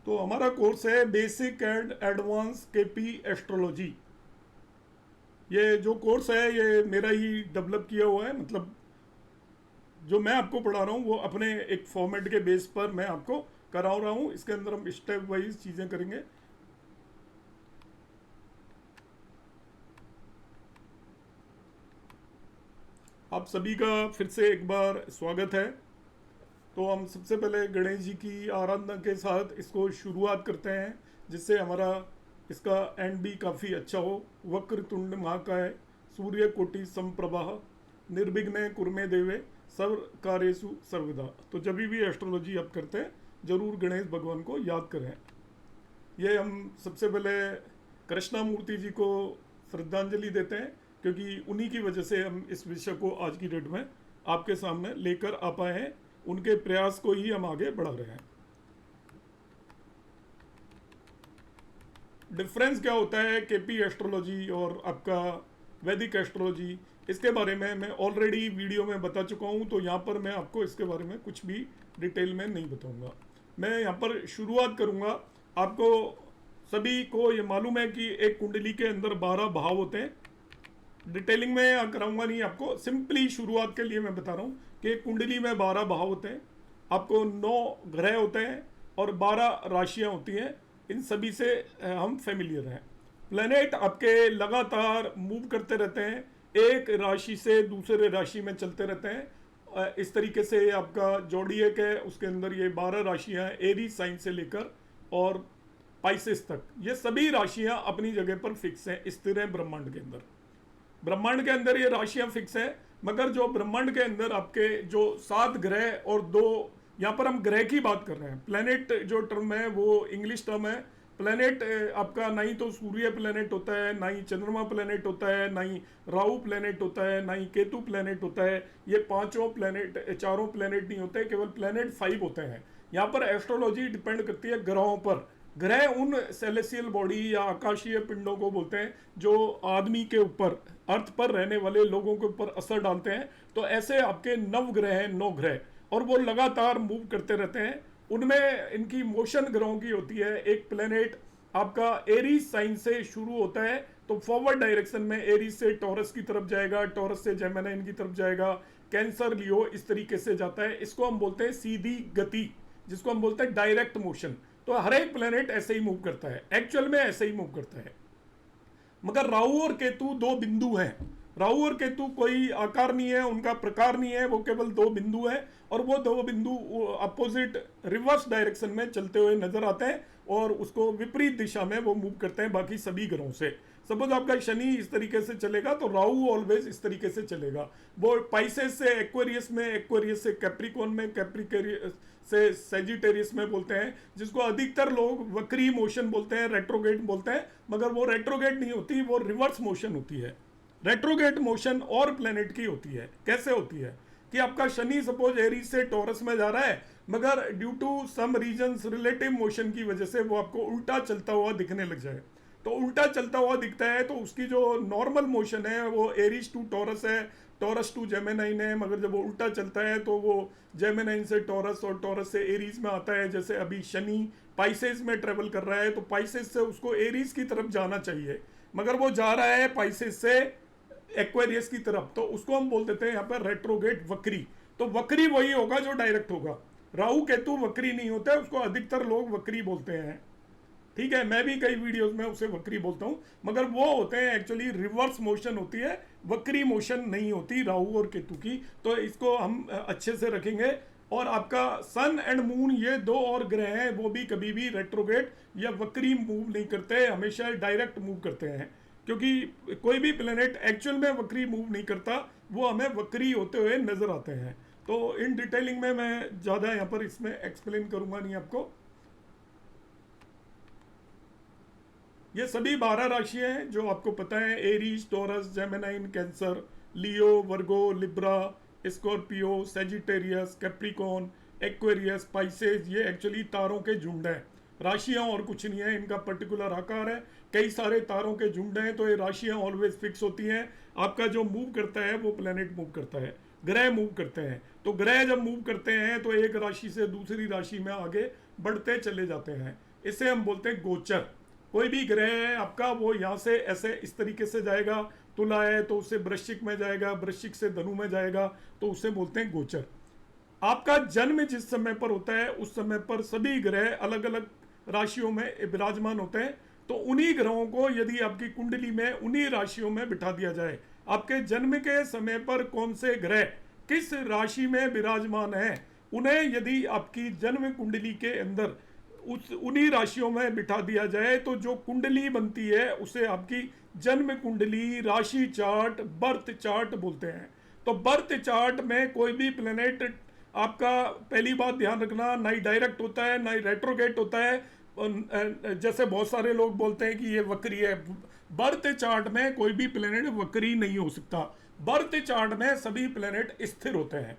तो हमारा कोर्स है basic and advance KP astrology. ये जो कोर्स है ये मेरा ही डेवलप किया हुआ है। मतलब जो मैं आपको पढ़ा रहा हूँ वो अपने एक फॉर्मेट के बेस पर मैं आपको करा रहा हूँ। इसके अंदर हम स्टेप वाइज चीज़ें करेंगे। आप सभी का फिर से एक बार स्वागत है। तो हम सबसे पहले गणेश जी की आराधना के साथ इसको शुरुआत करते हैं, जिससे हमारा इसका एंड भी काफ़ी अच्छा हो। वक्रतुंड महाकाय सूर्य कोटि समप्रभा निर्विघ्न कुरमे देवे सर्व कार्येषु सर्वदा। तो जब भी एस्ट्रोलॉजी आप करते हैं जरूर गणेश भगवान को याद करें। ये हम सबसे पहले कृष्णा मूर्ति जी को श्रद्धांजलि देते हैं, क्योंकि उन्हीं की वजह से हम इस विषय को आज की डेट में आपके सामने लेकर आ पाए हैं। उनके प्रयास को ही हम आगे बढ़ा रहे हैं। डिफरेंस क्या होता है केपी एस्ट्रोलॉजी और आपका वैदिक एस्ट्रोलॉजी, इसके बारे में मैं ऑलरेडी वीडियो में बता चुका हूं। तो यहाँ पर मैं आपको इसके बारे में कुछ भी डिटेल में नहीं बताऊंगा। मैं यहाँ पर शुरुआत करूंगा। आपको सभी को ये मालूम है कि एक कुंडली के अंदर 12 भाव होते हैं। डिटेलिंग में कराऊंगा नहीं आपको, सिंपली शुरुआत के लिए मैं बता रहा हूँ कि कुंडली में 12 भाव होते हैं, आपको 9 ग्रह होते हैं और 12 राशियाँ होती हैं। इन सभी से हम फेमिलियर हैं। प्लेनेट आपके लगातार मूव करते रहते हैं, एक राशि से दूसरे राशि में चलते रहते हैं। इस तरीके से आपका जोडिएक है, उसके अंदर ये 12 राशियाँ हैं, एरी साइन से लेकर और पाइसेस तक। ये सभी राशियाँ अपनी जगह पर फिक्स हैं, स्थिर हैं ब्रह्मांड के अंदर। ब्रह्मांड के अंदर ये राशियां फिक्स है, मगर जो ब्रह्मांड के अंदर आपके जो 7 ग्रह और 2, यहाँ पर हम ग्रह की बात कर रहे हैं। प्लेनेट जो टर्म है वो इंग्लिश टर्म है। प्लेनेट आपका ना ही तो सूर्य प्लेनेट होता है, ना ही चंद्रमा प्लेनेट होता है, ना ही राहु प्लेनेट होता है, ना ही केतु प्लेनेट होता है। ये पांचों प्लेनेट, चारों प्लेनेट नहीं होते, केवल प्लेनेट 5 होते हैं। यहाँ पर एस्ट्रोलॉजी डिपेंड करती है ग्रहों पर। ग्रह उन सेलेसियल बॉडी या आकाशीय पिंडों को बोलते हैं जो आदमी के ऊपर, अर्थ पर रहने वाले लोगों के ऊपर असर डालते हैं। तो ऐसे आपके 9 ग्रह हैं, 9 ग्रह, और वो लगातार मूव करते रहते हैं। उनमें इनकी मोशन ग्रहों की होती है। एक प्लेनेट आपका एरीज साइन से शुरू होता है, तो फॉरवर्ड डायरेक्शन में एरीज से टॉरस की तरफ जाएगा, टॉरस से जेमिनी की तरफ जाएगा, कैंसर लियो इस तरीके से जाता है। इसको हम बोलते हैं सीधी गति, जिसको हम बोलते हैं डायरेक्ट मोशन। तो हर एक प्लेनेट ऐसे ही मूव करता है, एक्चुअल में ऐसे ही मूव करता है। मगर राहु और केतु 2 बिंदु हैं। राहु और केतु कोई आकार नहीं है, उनका प्रकार नहीं है, वो केवल 2 बिंदु है। और वो 2 बिंदु अपोजिट रिवर्स डायरेक्शन में चलते हुए नजर आते हैं और उसको विपरीत दिशा में वो मूव करते हैं बाकी सभी ग्रहों से। सपोज आपका शनि इस तरीके से चलेगा तो राहु ऑलवेज इस तरीके से चलेगा। वो पाइसेस से एक्वेरियस में, एक्वेरियस से कैप्रिकॉन में, कैप्रिकॉन से सेजिटेरियस में बोलते हैं, जिसको अधिकतर लोग वक्री मोशन बोलते हैं, रेट्रोगेट बोलते हैं। मगर वो रेट्रोगेट नहीं होती, वो रिवर्स मोशन होती है। रेट्रोगेट मोशन और प्लेनेट की होती है। कैसे होती है कि आपका शनि सपोज एरीज से टॉरस में जा रहा है, मगर due to some reasons relative motion की वजह से वो आपको उल्टा चलता हुआ दिखने लग जाए। तो उल्टा चलता हुआ दिखता है तो उसकी जो नॉर्मल मोशन है वो एरीज टू टॉरस है, टॉरस टू जेमिनाइन है। मगर जब वो उल्टा चलता है तो वो जेमिनाइन से टॉरस और टॉरस से एरीज में आता है। जैसे अभी शनि पाइसेस में ट्रेवल कर रहा है तो पाइसेस से उसको एरीज की तरफ जाना चाहिए, मगर वो जा रहा है पाइसेस से एक्वेरियस की तरफ, तो उसको हम बोल देते हैं यहाँ पर रेट्रोगेट, वक्री। तो वक्री वही होगा जो डायरेक्ट होगा। राहु केतु वक्री नहीं होता है, उसको अधिकतर लोग वक्री बोलते हैं। ठीक है, मैं भी कई वीडियोस में उसे वक्री बोलता हूं, मगर वो होते हैं एक्चुअली रिवर्स मोशन होती है, वक्री मोशन नहीं होती राहु और केतु की। तो इसको हम अच्छे से रखेंगे। और आपका सन एंड मून, ये 2 और ग्रह हैं, वो भी कभी भी रेट्रोगेट या वक्री मूव नहीं करते, हमेशा डायरेक्ट मूव करते हैं। क्योंकि कोई भी प्लेनेट एक्चुअल में वक्री मूव नहीं करता, वो हमें वक्री होते हुए नजर आते हैं। तो इन डिटेलिंग में मैं ज़्यादा यहाँ पर इसमें एक्सप्लेन करूंगा नहीं आपको। ये सभी 12 राशियां हैं जो आपको पता है, Aries, Taurus, Gemini, Cancer, Leo, Virgo, Libra, Scorpio, Sagittarius, Capricorn, Aquarius, Pisces. ये एक्चुअली तारों के झुंड हैं, राशियां और कुछ नहीं है। इनका पर्टिकुलर आकार है, कई सारे तारों के झुंड हैं। तो ये राशियां ऑलवेज फिक्स होती हैं। आपका जो मूव करता है वो प्लेनेट मूव करता है, ग्रह मूव करते हैं। तो ग्रह जब मूव करते हैं तो एक राशि से दूसरी राशि में आगे बढ़ते चले जाते हैं। इसे हम बोलते हैं गोचर। कोई भी ग्रह है आपका, वो यहाँ से ऐसे इस तरीके से जाएगा, तुला है तो उससे वृश्चिक में जाएगा, वृश्चिक से धनु में जाएगा, तो उसे बोलते हैं गोचर। आपका जन्म जिस समय पर होता है उस समय पर सभी ग्रह अलग अलग राशियों में विराजमान होते हैं। तो उन्हीं ग्रहों को यदि आपकी कुंडली में उन्हीं राशियों में बिठा दिया जाए, आपके जन्म के समय पर कौन से ग्रह किस राशि में विराजमान है, उन्हें यदि आपकी जन्म कुंडली के अंदर उस उन्हीं राशियों में बिठा दिया जाए, तो जो कुंडली बनती है उसे आपकी जन्म कुंडली, राशि चार्ट, बर्थ चार्ट बोलते हैं। तो बर्थ चार्ट में कोई भी प्लेनेट आपका, पहली बात ध्यान रखना, ना ही डायरेक्ट होता है ना ही रेट्रोगेट होता है, जैसे बहुत सारे लोग बोलते हैं कि ये वक्री है। बर्थ चार्ट में कोई भी प्लेनेट वक्री नहीं हो सकता। बर्थ चार्ट में सभी प्लेनेट स्थिर होते हैं,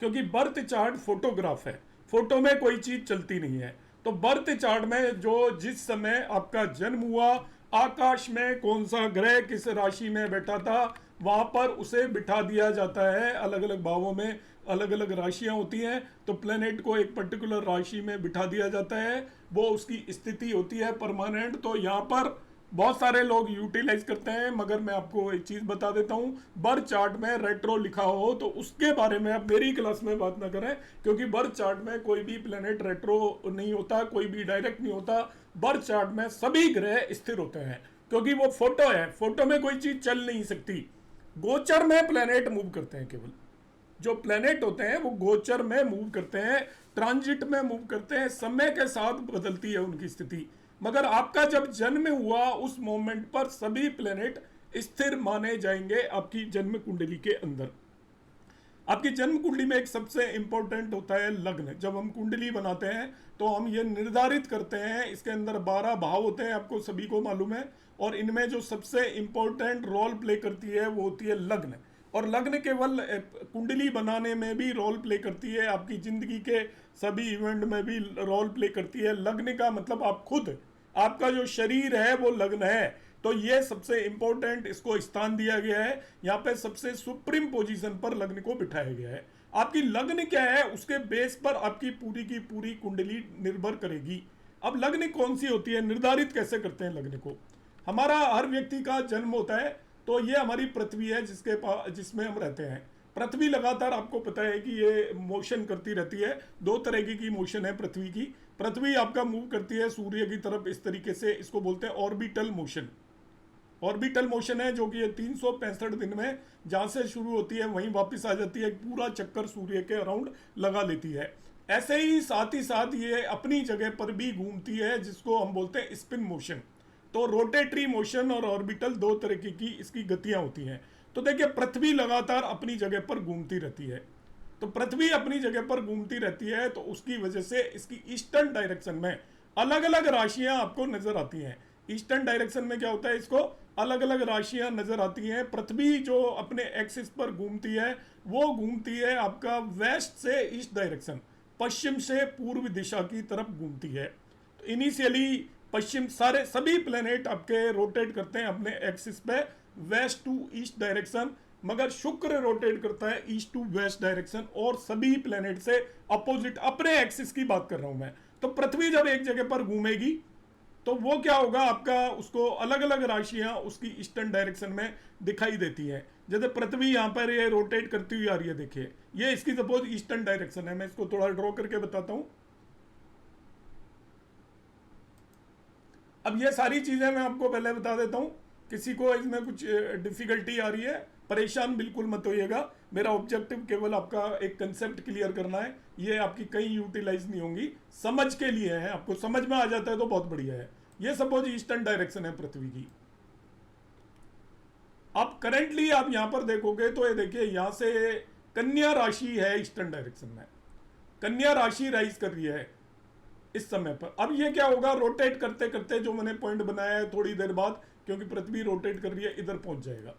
क्योंकि बर्थ चार्ट फोटोग्राफ है, फोटो में कोई चीज चलती नहीं है। तो बर्थ चार्ट में जो जिस समय आपका जन्म हुआ, आकाश में कौन सा ग्रह किस राशि में बैठा था, वहां पर उसे बिठा दिया जाता है। अलग अलग भावों में अलग अलग राशियां होती हैं, तो प्लेनेट को एक पर्टिकुलर राशि में बिठा दिया जाता है, वो उसकी स्थिति होती है परमानेंट। तो यहाँ पर बहुत सारे लोग यूटिलाइज करते हैं, मगर मैं आपको एक चीज बता देता हूं, बर्थ चार्ट में रेट्रो लिखा हो तो उसके बारे में आप मेरी क्लास में बात ना करें, क्योंकि बर्थ चार्ट में कोई भी प्लेनेट रेट्रो नहीं होता, कोई भी डायरेक्ट नहीं होता। बर्थ चार्ट में सभी ग्रह स्थिर होते हैं, क्योंकि वो फोटो है, फोटो में कोई चीज चल नहीं सकती। गोचर में प्लेनेट मूव करते हैं, केवल जो प्लेनेट होते हैं वो गोचर में मूव करते हैं, ट्रांजिट में मूव करते हैं, समय के साथ बदलती है उनकी स्थिति। मगर आपका जब जन्म हुआ उस मोमेंट पर सभी प्लेनेट स्थिर माने जाएंगे आपकी जन्म कुंडली के अंदर। आपकी जन्म कुंडली में एक सबसे इंपॉर्टेंट होता है लग्न। जब हम कुंडली बनाते हैं तो हम ये निर्धारित करते हैं, इसके अंदर 12 भाव होते हैं, आपको सभी को मालूम है, और इनमें जो सबसे इंपॉर्टेंट रोल प्ले करती है वो होती है लग्न। और लग्न केवल कुंडली बनाने में भी रोल प्ले करती है, आपकी जिंदगी के सभी इवेंट में भी रोल प्ले करती है। लग्न का मतलब आप खुद, आपका जो शरीर है वो लग्न है। तो ये सबसे इंपॉर्टेंट, इसको स्थान दिया गया है, यहाँ पे सबसे सुप्रीम पोजीशन पर लग्न को बिठाया गया है। आपकी लग्न क्या है उसके बेस पर आपकी पूरी की पूरी कुंडली निर्भर करेगी। अब लग्न कौन सी होती है, निर्धारित कैसे करते हैं लग्न को? हमारा हर व्यक्ति का जन्म होता है, तो ये हमारी पृथ्वी है जिसमें हम रहते हैं। पृथ्वी लगातार, आपको पता है कि ये मोशन करती रहती है, 2 तरह की मोशन है पृथ्वी की। पृथ्वी आपका मूव करती है सूर्य की तरफ इस तरीके से, इसको बोलते हैं ऑर्बिटल मोशन। ऑर्बिटल मोशन है जो कि ये 365 दिन में जहां से शुरू होती है वहीं वापस आ जाती है, पूरा चक्कर सूर्य के अराउंड लगा लेती है। ऐसे ही साथ ये अपनी जगह पर भी घूमती है, जिसको हम बोलते हैं स्पिन मोशन। तो रोटेटरी मोशन और ऑर्बिटल 2 तरह की इसकी गतियां होती हैं। तो देखिए, पृथ्वी लगातार अपनी जगह पर घूमती रहती है। तो पृथ्वी अपनी जगह पर घूमती रहती है, तो उसकी वजह से इसकी ईस्टर्न डायरेक्शन में अलग अलग राशियां आपको नजर आती हैं। ईस्टर्न डायरेक्शन में क्या होता है, इसको अलग अलग राशियां नजर आती हैं। पृथ्वी जो अपने एक्सिस पर घूमती है वो घूमती है आपका वेस्ट से ईस्ट डायरेक्शन, पश्चिम से पूर्व दिशा की तरफ घूमती है। तो इनिशियली पश्चिम, सभी प्लेनेट आपके रोटेट करते हैं अपने एक्सिस पे वेस्ट टू ईस्ट डायरेक्शन, मगर शुक्र रोटेट करता है ईस्ट टू वेस्ट डायरेक्शन, और सभी प्लेनेट से अपोजिट अपने एक्सिस की बात कर रहा हूं मैं। तो पृथ्वी जब एक जगह पर घूमेगी तो वो क्या होगा आपका, उसको अलग अलग राशियां उसकी ईस्टर्न डायरेक्शन में दिखाई देती है। जैसे पृथ्वी यहाँ पर ये रोटेट करती हुई आ रही है, देखिए ये इसकी सपोज ईस्टर्न डायरेक्शन है। मैं इसको थोड़ा ड्रॉ करके बताता हूं। अब ये सारी चीजें मैं आपको पहले बता देता हूं, किसी को इसमें कुछ डिफिकल्टी आ रही है परेशान बिल्कुल मत होइएगा। मेरा ऑब्जेक्टिव केवल आपका एक कंसेप्ट क्लियर करना है, ये आपकी कहीं यूटिलाइज नहीं होंगी, समझ के लिए है। आपको समझ में आ जाता है तो बहुत बढ़िया है। ये सपोज ईस्टर्न डायरेक्शन है पृथ्वी की। अब करेंटली आप यहां पर देखोगे तो ये देखिए, यहां से कन्या राशि है ईस्टर्न डायरेक्शन में, कन्या राशि राइज कर रही है इस समय पर। अब ये क्या होगा, रोटेट करते करते जो मैंने पॉइंट बनाया है, थोड़ी देर बाद क्योंकि पृथ्वी रोटेट कर रही है इधर पहुंच जाएगा,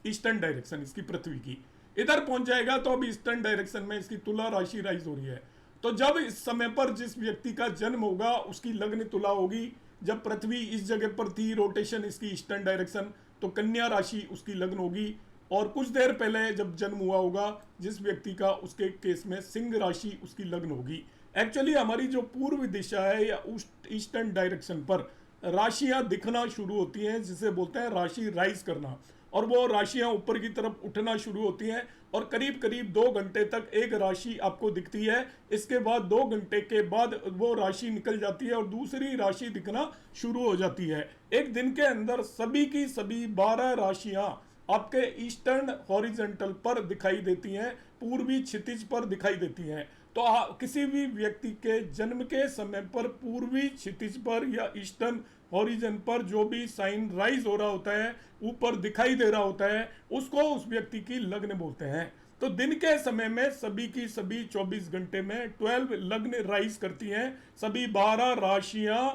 ईस्टर्न डायरेक्शन इसकी पृथ्वी की इधर पहुंच जाएगा। तो अब ईस्टर्न डायरेक्शन में इसकी तुला राशि राइज हो रही है। तो जब इस समय पर जिस व्यक्ति का जन्म होगा उसकी लग्न तुला होगी। जब पृथ्वी इस जगह पर थी, रोटेशन इसकी ईस्टर्न डायरेक्शन, तो कन्या राशि उसकी लग्न होगी। और कुछ देर पहले जब जन्म हुआ होगा जिस व्यक्ति का, उसके केस में सिंह राशि उसकी लग्न होगी। एक्चुअली हमारी जो पूर्व दिशा है या ईस्टर्न डायरेक्शन पर राशियां दिखना शुरू होती हैं, जिसे बोलते हैं राशि राइज करना, और वो राशियां ऊपर की तरफ उठना शुरू होती हैं और करीब करीब 2 घंटे तक एक राशि आपको दिखती है। इसके बाद 2 घंटे के बाद वो राशि निकल जाती है और दूसरी राशि दिखना शुरू हो जाती है। एक दिन के अंदर सभी की सभी 12 राशियां आपके ईस्टर्न हॉरिजेंटल पर दिखाई देती हैं, पूर्वी क्षितिज पर दिखाई देती हैं। तो किसी भी व्यक्ति के जन्म के समय पर पूर्वी क्षितिज पर या ईस्टर्न हॉरिजन पर जो भी साइन राइज हो रहा होता है, ऊपर दिखाई दे रहा होता है, उसको उस व्यक्ति की लग्न बोलते हैं। तो दिन के समय में सभी की सभी 24 घंटे में 12 लग्न राइज करती हैं। सभी 12 राशियां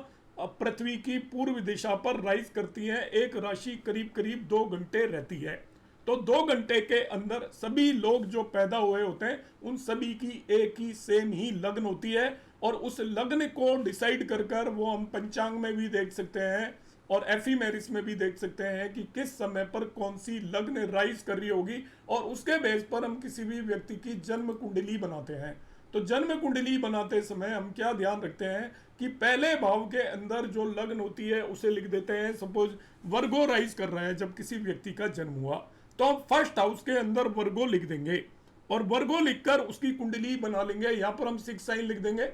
पृथ्वी की पूर्व दिशा पर राइज करती हैं। एक राशि करीब करीब 2 घंटे रहती है। तो 2 घंटे के अंदर सभी लोग जो पैदा हुए होते हैं उन सभी की एक ही सेम ही लग्न होती है, और उस लग्न को डिसाइड कर कर वो हम पंचांग में भी देख सकते हैं और एफीमेरिस में भी देख सकते हैं कि किस समय पर कौन सी लग्न राइज कर रही होगी, और उसके बेस पर हम किसी भी व्यक्ति की जन्म कुंडली बनाते हैं। तो जन्म कुंडली बनाते समय हम क्या ध्यान रखते हैं कि पहले भाव के अंदर जो लग्न होती है उसे लिख देते हैं। सपोज वर्गो राइज कर रहा है जब किसी व्यक्ति का जन्म हुआ, तो हम फर्स्ट हाउस के अंदर वर्गो लिख देंगे और वर्गो लिखकर उसकी कुंडली बना लेंगे। यहाँ पर हम 6 साइन लिख देंगे,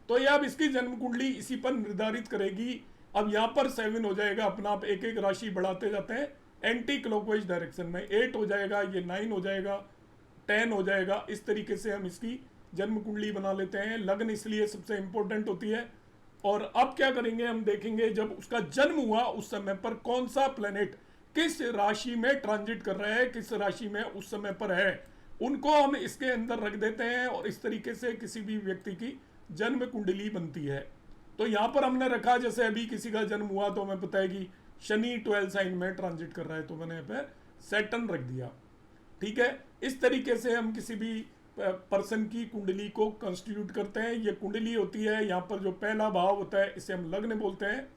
तो ये अब इसकी जन्म कुंडली इसी पर निर्धारित करेगी। अब यहाँ पर 7 हो जाएगा, अपना आप एक एक राशि बढ़ाते जाते हैं एंटी क्लॉकवाइज डायरेक्शन में। 8 हो जाएगा, ये 9 हो जाएगा, 10 हो जाएगा। इस तरीके से हम इसकी जन्म कुंडली बना लेते हैं। लग्न इसलिए सबसे इंपॉर्टेंट होती है। और अब क्या करेंगे, हम देखेंगे जब उसका जन्म हुआ उस समय पर कौन सा प्लेनेट किस राशि में ट्रांजिट कर रहा है, किस राशि में उस समय पर है, उनको हम इसके अंदर रख देते हैं और इस तरीके से किसी भी व्यक्ति की जन्म कुंडली बनती है। तो यहाँ पर हमने रखा, जैसे अभी किसी का जन्म हुआ तो हमें पता है कि शनि 12 साइन में ट्रांजिट कर रहा है, तो मैंने यहाँ पे सैटर्न रख दिया। ठीक है, इस तरीके से हम किसी भी पर्सन की कुंडली को कंस्टिट्यूट करते हैं। ये कुंडली होती है, यहाँ पर जो पहला भाव होता है इसे हम लग्न बोलते हैं,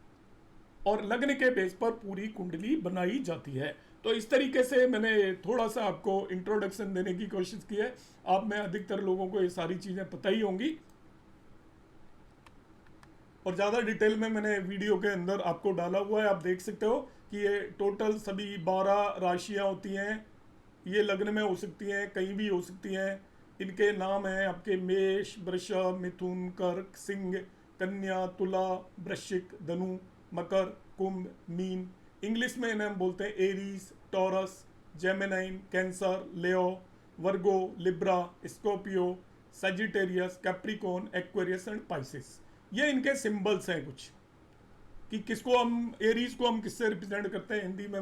और लग्न के बेस पर पूरी कुंडली बनाई जाती है। तो इस तरीके से मैंने थोड़ा सा आपको इंट्रोडक्शन देने की कोशिश की है। आप में अधिकतर लोगों को ये सारी चीज़ें पता ही होंगी, और ज़्यादा डिटेल में मैंने वीडियो के अंदर आपको डाला हुआ है। आप देख सकते हो कि ये टोटल सभी 12 राशियाँ होती हैं। ये लग्न में हो सकती हैं, कहीं भी हो सकती हैं। इनके नाम हैं आपके मेष, वृषभ, मिथुन, कर्क, सिंह, कन्या, तुला, वृश्चिक, धनु, मकर, कुंभ, मीन। इंग्लिश में इन्हें हम बोलते हैं Aries, Taurus, Gemini, Cancer, Leo, Virgo, Libra, Scorpio, Sagittarius, Capricorn, Aquarius and Pisces. ये इनके सिंबल्स हैं कुछ, कि किसको हम, एरीज को हम किससे रिप्रेजेंट करते हैं, हिंदी में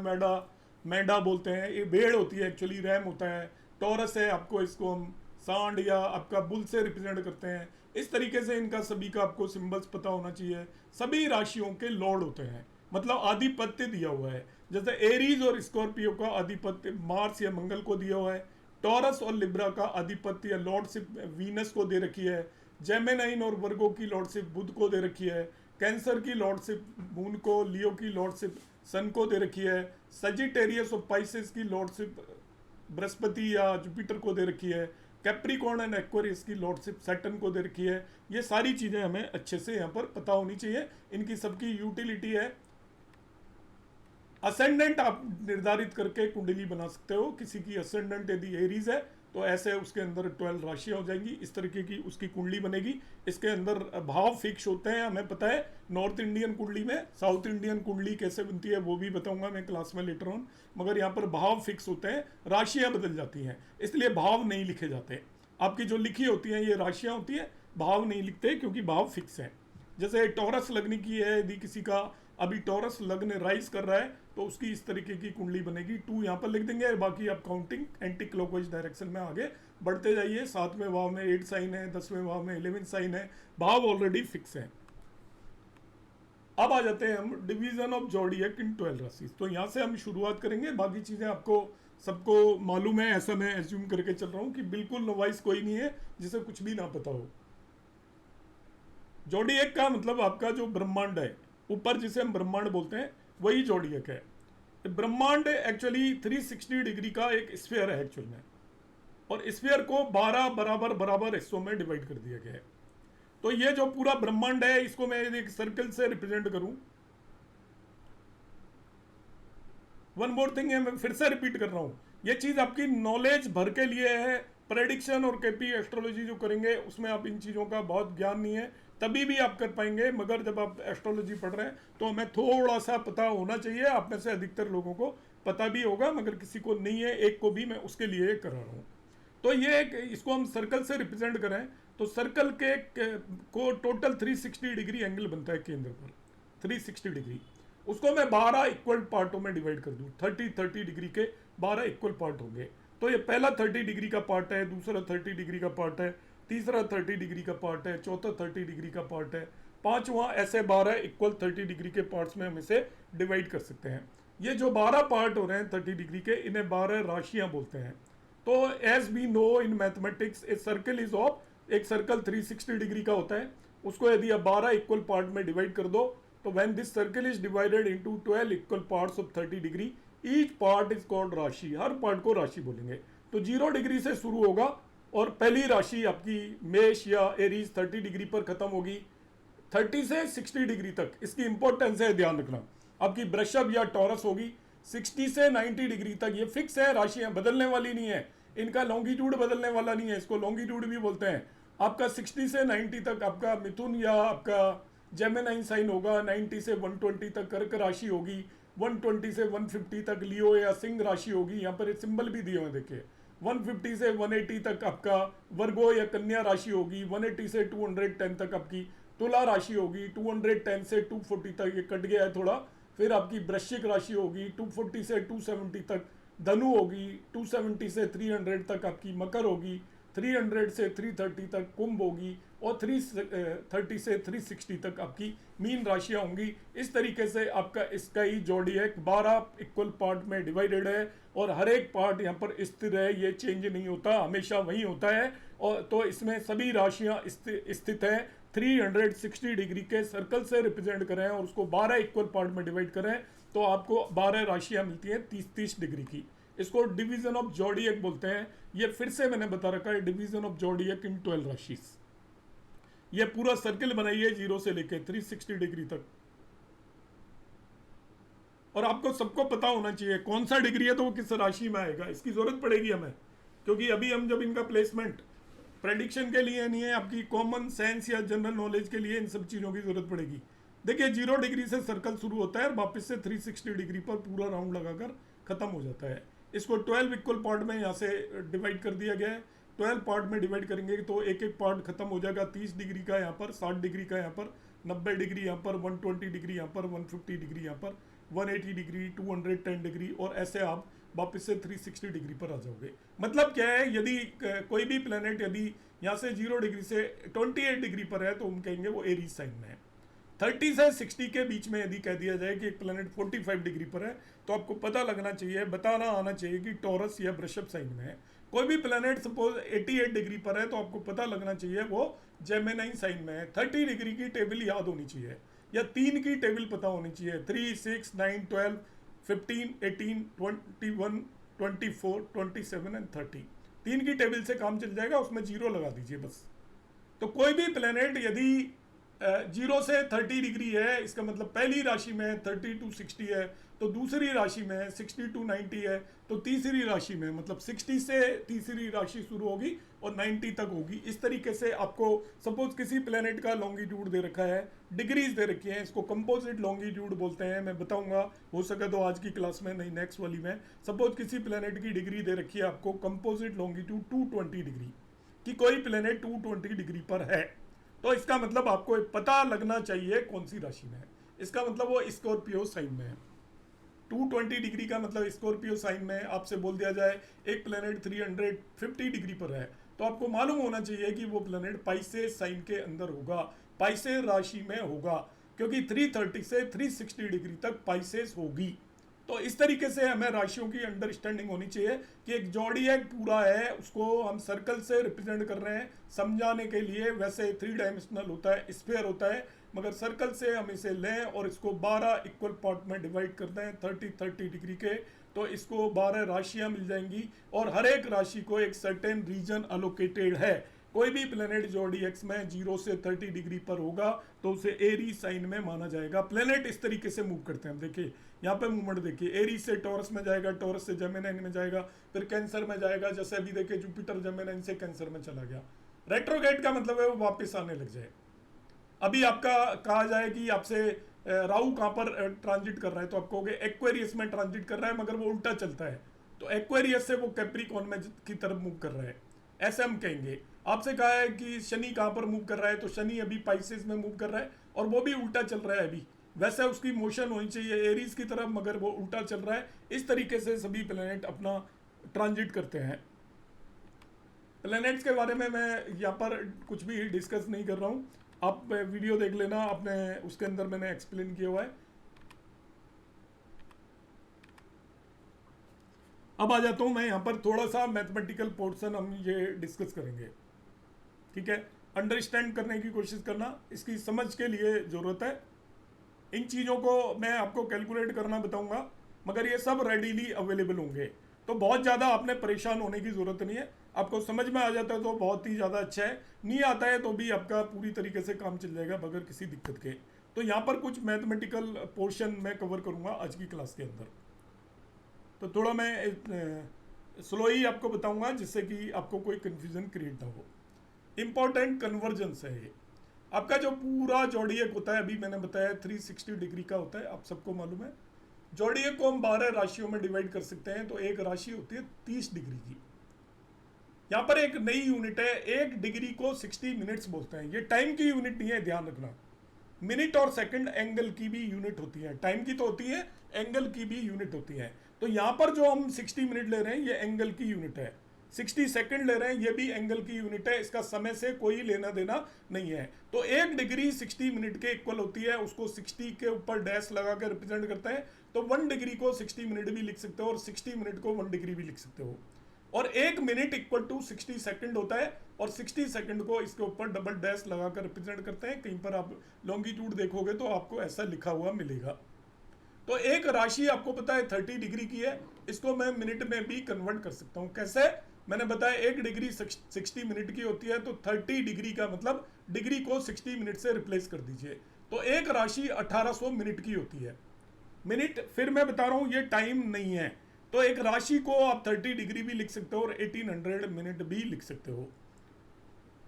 मैंडा बोलते हैं, ये भेड़ होती है एक्चुअली, रैम होता है। टॉरस है, आपको इसको हम सांड या आपका बुल से रिप्रेजेंट करते हैं। इस तरीके से इनका सभी का आपको सिंबल्स पता होना चाहिए। सभी राशियों के लॉर्ड होते हैं, मतलब आधिपत्य दिया हुआ है। जैसे एरीज और स्कॉर्पियो का आधिपत्य मार्स या मंगल को दिया हुआ है। टॉरस और लिब्रा का आधिपत्य या लॉर्डशिप वीनस को दे रखी है। जेमिनाइन और वर्गो की लॉर्डशिप बुध को दे रखी है। कैंसर की लॉर्डशिप मून को, लियो की लॉर्डशिप सन को दे रखी है। सजिटेरियस और पाइसेस की लॉर्डशिप बृहस्पति या जुपिटर को दे रखी है। कैप्रिकॉर्न एंड एक्वेरियस की लॉर्डशिप सैटर्न को दे रखी है। ये सारी चीज़ें हमें अच्छे से यहाँ पर पता होनी चाहिए। इनकी सबकी यूटिलिटी है। असेंडेंट आप निर्धारित करके कुंडली बना सकते हो। किसी की असेंडेंट यदि एरीज है तो ऐसे उसके अंदर 12 राशियां हो जाएंगी, इस तरीके की उसकी कुंडली बनेगी। इसके अंदर भाव फिक्स होते हैं, हमें पता है। नॉर्थ इंडियन कुंडली में, साउथ इंडियन कुंडली कैसे बनती है वो भी बताऊंगा मैं क्लास में लेटर ऑन। मगर यहाँ पर भाव फिक्स होते हैं, राशियां बदल जाती हैं, इसलिए भाव नहीं लिखे जाते। आपकी जो लिखी होती हैं ये राशियां होती है, भाव नहीं लिखते क्योंकि भाव फिक्स है। जैसे टॉरस लग्न की है, यदि किसी का अभी टॉरस लग्न राइज कर रहा है तो उसकी इस तरीके की कुंडली बनेगी। 2 यहाँ पर लिख देंगे, बाकी आप काउंटिंग एंटी क्लॉकवाइज डायरेक्शन में आगे बढ़ते जाइए। 7वें भाव में 8 साइन है, 10वें भाव में 11 साइन है, भाव ऑलरेडी फिक्स है। अब आ जाते हैं हम डिवीजन ऑफ जोडिएक इन 12 राशि। तो यहाँ से हम शुरुआत करेंगे, बाकी चीज़ें आपको सबको मालूम है, ऐसा मैं एज्यूम करके चल रहा हूँ कि बिल्कुल नोवाइस कोई नहीं है जिसे कुछ भी ना पता हो। जोडिएक का मतलब आपका जो ब्रह्मांड है, ऊपर जिसे हम ब्रह्मांड बोलते हैं, वही जोडिएक है। ब्रह्मांड एक्चुअली 360 डिग्री का एक स्फीयर है एक्चुअल में, और स्फीयर को 12 बराबर हिस्सों में डिवाइड कर दिया गया है। तो ये जो पूरा ब्रह्मांड है इसको मैं एक सर्कल से रिप्रेजेंट करूं, वन मोर थिंग है, मैं फिर से रिपीट कर रहा हूं, ये चीज आपकी नॉलेज भर के लिए है। प्रेडिक्शन और केपी एस्ट्रोलॉजी जो करेंगे उसमें आप इन चीज़ों का बहुत ज्ञान नहीं है, तभी भी आप कर पाएंगे, मगर जब आप एस्ट्रोलॉजी पढ़ रहे हैं तो हमें थोड़ा सा पता होना चाहिए। आप में से अधिकतर लोगों को पता भी होगा, मगर किसी को नहीं है, एक को भी मैं उसके लिए करा रहा हूँ। तो ये इसको हम सर्कल से रिप्रेजेंट करें तो सर्कल को टोटल 360 डिग्री एंगल बनता है केंद्र पर, 360 डिग्री। उसको मैं 12 इक्वल पार्टों में डिवाइड कर दूं, 30-30 डिग्री के 12 इक्वल पार्ट होंगे। तो ये पहला 30 डिग्री का पार्ट है, दूसरा 30 डिग्री का पार्ट है, तीसरा 30 डिग्री का पार्ट है, चौथा 30 डिग्री का पार्ट है, पांचवा, ऐसे 12 इक्वल 30 डिग्री के पार्ट्स में हम इसे डिवाइड कर सकते हैं। ये जो 12 पार्ट हो रहे हैं 30 डिग्री के, इन्हें 12 राशियां बोलते हैं। तो as we know in mathematics a circle is of, एक सर्कल 360 डिग्री का होता है, उसको यदि आप 12 इक्वल पार्ट में डिवाइड कर दो तो when this circle is divided into 12 equal parts of 30 degree, each part is called राशि, हर पार्ट को राशि बोलेंगे। तो 0 डिग्री से शुरू होगा और पहली राशि आपकी मेष या एरीज 30 डिग्री पर खत्म होगी, 30 से 60 डिग्री तक, इसकी इंपॉर्टेंस है ध्यान रखना। आपकी वृषभ या टॉरस होगी 60 से 90 डिग्री तक, ये फिक्स है, राशियां बदलने वाली नहीं है, इनका लॉन्गिट्यूड बदलने वाला नहीं है, इसको लॉन्गिट्यूड भी बोलते हैं। आपका 60 से 90 तक आपका मिथुन या आपका जेमिनी साइन होगा, 90 से 120 तक कर्क राशि होगी, 120 से 150 तक लियो या सिंह राशि होगी, यहाँ पर सिंबल भी दिए हुए देखिए, 150 से 180 तक आपका वर्गो या कन्या राशि होगी, 180 से 210 तक आपकी तुला राशि होगी, 210 से 240 तक, ये कट गया है थोड़ा, फिर आपकी वृश्चिक राशि होगी, 240 से 270 तक धनु होगी, 270 से 300 तक आपकी मकर होगी, 300 से 330 तक कुंभ होगी, और 330 से 360 तक आपकी मीन राशियां होंगी। इस तरीके से आपका इसका ही जोडिएक 12 इक्वल पार्ट में डिवाइडेड है और हर एक पार्ट यहाँ पर स्थिर है, ये चेंज नहीं होता, हमेशा वही होता है। और तो इसमें सभी राशियां स्थित हैं, 360 डिग्री के सर्कल से रिप्रेजेंट करें और उसको 12 इक्वल पार्ट में डिवाइड करें तो आपको 12 राशियां मिलती हैं 30-30 डिग्री की। इसको डिवीजन ऑफ जोडिएक बोलते हैं। ये फिर से मैंने बता रखा है, डिवीजन ऑफ जोडिएक इन 12 राशि। ये पूरा सर्कल बनाइए 0 से लेके 360 डिग्री तक, और आपको सबको पता होना चाहिए कौन सा डिग्री है तो वो किस राशि में आएगा, इसकी जरूरत पड़ेगी हमें, क्योंकि अभी हम जब इनका प्लेसमेंट प्रेडिक्शन के लिए नहीं है, आपकी कॉमन सेंस या जनरल नॉलेज के लिए इन सब चीज़ों की जरूरत पड़ेगी। देखिए 0 डिग्री से सर्कल शुरू होता है और वापस से 360 डिग्री पर पूरा राउंड लगाकर खत्म हो जाता है। इसको 12 इक्वल पार्ट में यहाँ से डिवाइड कर दिया गया है। 12 पार्ट में डिवाइड करेंगे तो एक एक पार्ट खत्म हो जाएगा, 30 डिग्री का यहाँ पर, 60 डिग्री का यहाँ पर, 90 डिग्री यहाँ पर, 120 डिग्री यहाँ पर, 150 डिग्री यहाँ पर, 180 डिग्री, 210 डिग्री, और ऐसे आप वापस से 360 डिग्री पर आ जाओगे। मतलब क्या है, यदि कोई भी प्लेनेट यदि यहाँ से 0 डिग्री से 28 डिग्री पर है तो हम कहेंगे वो एरीज साइन में है। 30 से 60 के बीच में यदि कह दिया जाए कि एक प्लेनेट 45 डिग्री पर है तो आपको पता लगना चाहिए, बताना आना चाहिए कि टॉरस या वृषभ साइन में है। कोई भी प्लेनेट सपोज 88 डिग्री पर है तो आपको पता लगना चाहिए वो जेमिनी साइन में है। 30 डिग्री की टेबल याद होनी चाहिए, या 3 की टेबल पता होनी चाहिए, 3, 6, 9, 12, 15, 18, 21, 24, 27 एंड 30। 3 की टेबल से काम चल जाएगा, उसमें 0 लगा दीजिए बस। तो कोई भी प्लेनेट यदि 0 से 30 डिग्री है, इसका मतलब पहली राशि में 30 to 60 है, तो दूसरी राशि में 60 to 90 है, तो तीसरी राशि में मतलब 60 से तीसरी राशि शुरू होगी और 90 तक होगी। इस तरीके से आपको सपोज किसी प्लेनेट का लॉन्गिट्यूड दे रखा है, डिग्रीज दे रखी हैं, इसको कंपोजिट लॉन्गिट्यूड बोलते हैं। मैं बताऊंगा, हो सके तो आज की क्लास में, नहीं नेक्स्ट वाली में। सपोज किसी प्लेनेट की डिग्री दे रखी है आपको कंपोजिट लॉन्गिट्यूड 220 डिग्री, कि कोई प्लेनेट 220 डिग्री पर है, तो इसका मतलब आपको पता लगना चाहिए कौन सी राशि में है। इसका मतलब वो स्कॉर्पियो साइन में है। 220 डिग्री का मतलब स्कॉर्पियो साइन में आपसे बोल दिया जाए एक प्लेनेट 350 डिग्री पर है, तो आपको मालूम होना चाहिए कि वो प्लेनेट पाइसेस साइन के अंदर होगा, पाइसेस राशि में होगा, क्योंकि 330 से 360 डिग्री तक पाइसेस होगी। तो इस तरीके से हमें राशियों की अंडरस्टैंडिंग होनी चाहिए कि एक जोडिएक पूरा है, उसको हम सर्कल से रिप्रेजेंट कर रहे हैं समझाने के लिए। वैसे 3 डायमेंशनल होता है, स्फीयर होता है, मगर सर्कल से हम इसे लें और इसको 12 इक्वल पार्ट में डिवाइड कर दें 30-30 डिग्री के, तो इसको 12 राशियां मिल जाएंगी और हर एक राशि को एक सर्टेन रीजन अलोकेटेड है। कोई भी प्लेनेट जोडिएक्स में 0 से 30 डिग्री पर होगा तो उसे एरीज साइन में माना जाएगा। प्लेनेट इस तरीके से मूव करते हैं, देखिए यहाँ पे मूवमेंट देखिए, एरीज से टॉरस में जाएगा, टॉरस से जेमिनी में जाएगा, फिर कैंसर में जाएगा, जैसे अभी देखिए जुपिटर जेमिनी से कैंसर में चला गया। रेट्रोगेट का मतलब है वो वापस आने लग जाए। अभी आपका कहा जाए कि आपसे राहु कहाँ पर ट्रांजिट कर रहा है, तो आप कहोगे एक्वेरियस में ट्रांजिट कर रहा है, मगर वो उल्टा चलता है, तो एक्वेरियस से वो कैप्रिकॉर्न में की तरफ मूव कर रहा है, ऐसे हम कहेंगे। आपसे कहा है कि शनि कहाँ पर मूव कर रहा है, तो शनि अभी पाइसेस में मूव कर रहा है और वो भी उल्टा चल रहा है अभी, वैसे उसकी मोशन होनी चाहिए एरीज की तरफ, मगर वो उल्टा चल रहा है। इस तरीके से सभी प्लैनेट अपना ट्रांजिट करते हैं। प्लैनेट्स के बारे में मैं यहाँ पर कुछ भी डिस्कस नहीं कर रहा हूँ, आप वीडियो देख लेना, आपने उसके अंदर मैंने एक्सप्लेन किया हुआ है। अब आ जाता हूँ मैं यहाँ पर, थोड़ा सा मैथमेटिकल पोर्शन हम ये डिस्कस करेंगे, ठीक है। अंडरस्टैंड करने की कोशिश करना, इसकी समझ के लिए ज़रूरत है। इन चीज़ों को मैं आपको कैलकुलेट करना बताऊंगा, मगर ये सब रेडीली अवेलेबल होंगे, तो बहुत ज़्यादा आपने परेशान होने की ज़रूरत नहीं है। आपको समझ में आ जाता है तो बहुत ही ज़्यादा अच्छा है, नहीं आता है तो भी आपका पूरी तरीके से काम चल जाएगा बगैर किसी दिक्कत के। तो यहाँ पर कुछ मैथमेटिकल पोर्शन मैं कवर करूँगा आज की क्लास के अंदर, तो थोड़ा मैं स्लो ही आपको बताऊँगा जिससे कि आपको कोई कन्फ्यूज़न क्रिएट ना हो। इम्पॉर्टेंट कन्वर्जेंस है ये। आपका जो पूरा जोडिएक होता है, अभी मैंने बताया 360 डिग्री का होता है, आप सबको मालूम है। जोडिएक को हम 12 राशियों में डिवाइड कर सकते हैं, तो एक राशि होती है 30 डिग्री की। यहाँ पर एक नई यूनिट है, 1 डिग्री को 60 मिनट्स बोलते हैं। ये टाइम की यूनिट नहीं है, ध्यान रखना। मिनट और सेकंड एंगल की भी यूनिट होती है, टाइम की तो होती है, एंगल की भी यूनिट होती है। तो यहाँ पर जो हम 60 मिनट ले रहे हैं ये एंगल की यूनिट है, 60 सेकंड ले रहे हैं ये भी एंगल की यूनिट है, इसका समय से कोई लेना देना नहीं है। तो 1 डिग्री 60 मिनट के इक्वल होती है, उसको 60 के ऊपर डैश लगा कर रिप्रेजेंट करते हैं। तो 1 डिग्री को 60 मिनट भी लिख सकते हो और 60 मिनट को 1 डिग्री भी लिख सकते हो। और 1 मिनट इक्वल टू 60 सेकंड होता है, और 60 सेकंड को इसके ऊपर डबल डैश लगाकर रिप्रेजेंट करते हैं। कहीं पर आप लॉन्गिट्यूड देखोगे तो आपको ऐसा लिखा हुआ मिलेगा। तो एक राशि आपको पता है 30 डिग्री की है, इसको मैं मिनट में भी कन्वर्ट कर सकता हूँ। कैसे? मैंने बताया 1 डिग्री 60 मिनट की होती है, तो 30 डिग्री का मतलब डिग्री को 60 मिनट से रिप्लेस कर दीजिए, तो एक राशि 1800 मिनट की होती है। मिनट, फिर मैं बता रहा हूँ ये टाइम नहीं है। तो एक राशि को आप 30 डिग्री भी लिख सकते हो और 1800 मिनट भी लिख सकते हो।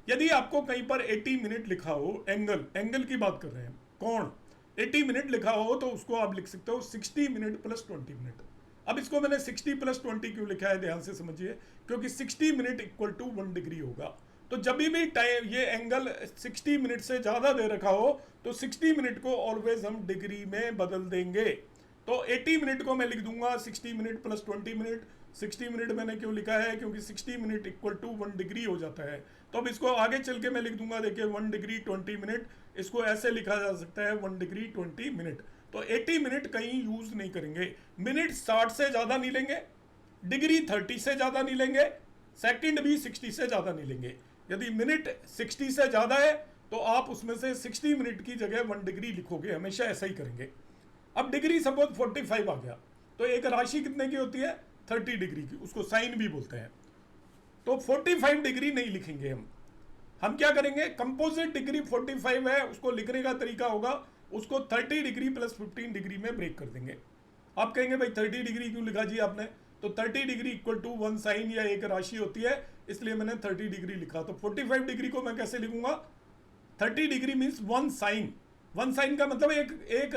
यदि आपको कहीं पर 80 मिनट लिखा हो, एंगल की बात कर रहे हैं, कोण 80 मिनट लिखा हो, तो उसको आप लिख सकते हो 60 मिनट प्लस 20 मिनट। अब इसको मैंने 60 प्लस 20 क्यों लिखा है, ध्यान से समझिए, क्योंकि 60 मिनट इक्वल टू 1 डिग्री होगा। तो जब भी टाइम ये एंगल 60 मिनट से ज़्यादा दे रखा हो, तो 60 मिनट को ऑलवेज हम डिग्री में बदल देंगे। तो 80 मिनट को मैं लिख दूंगा 60 मिनट प्लस 20 मिनट। 60 मिनट मैंने क्यों लिखा है, क्योंकि 60 मिनट इक्वल टू 1 डिग्री हो जाता है। तो अब इसको आगे चल के मैं लिख दूंगा, देखिए 1 डिग्री 20 मिनट, इसको ऐसे लिखा जा सकता है 1 डिग्री 20 मिनट। तो 80 मिनट कहीं यूज नहीं करेंगे। मिनट 60 से ज़्यादा नहीं लेंगे, डिग्री 30 से ज़्यादा नहीं लेंगे, सेकंड भी 60 से ज़्यादा नहीं लेंगे। यदि मिनट 60 से ज़्यादा है तो आप उसमें से 60 मिनट की जगह 1 डिग्री लिखोगे, हमेशा ऐसा ही करेंगे। अब डिग्री सपोज 45 आ गया, तो एक राशि कितने की होती है, 30 डिग्री की, उसको साइन भी बोलते हैं। तो 45 डिग्री नहीं लिखेंगे हम क्या करेंगे, कंपोजिट डिग्री 45 है, उसको लिखने का तरीका होगा, उसको 30 डिग्री प्लस 15 डिग्री में ब्रेक कर देंगे। आप कहेंगे भाई 30 डिग्री क्यों लिखा जी आपने, तो 30 डिग्री इक्वल टू 1 साइन या एक राशि होती है, इसलिए मैंने 30 डिग्री लिखा। तो 45 डिग्री को मैं कैसे लिखूंगा, 30 डिग्री मीन्स 1 साइन। 1 साइन का मतलब एक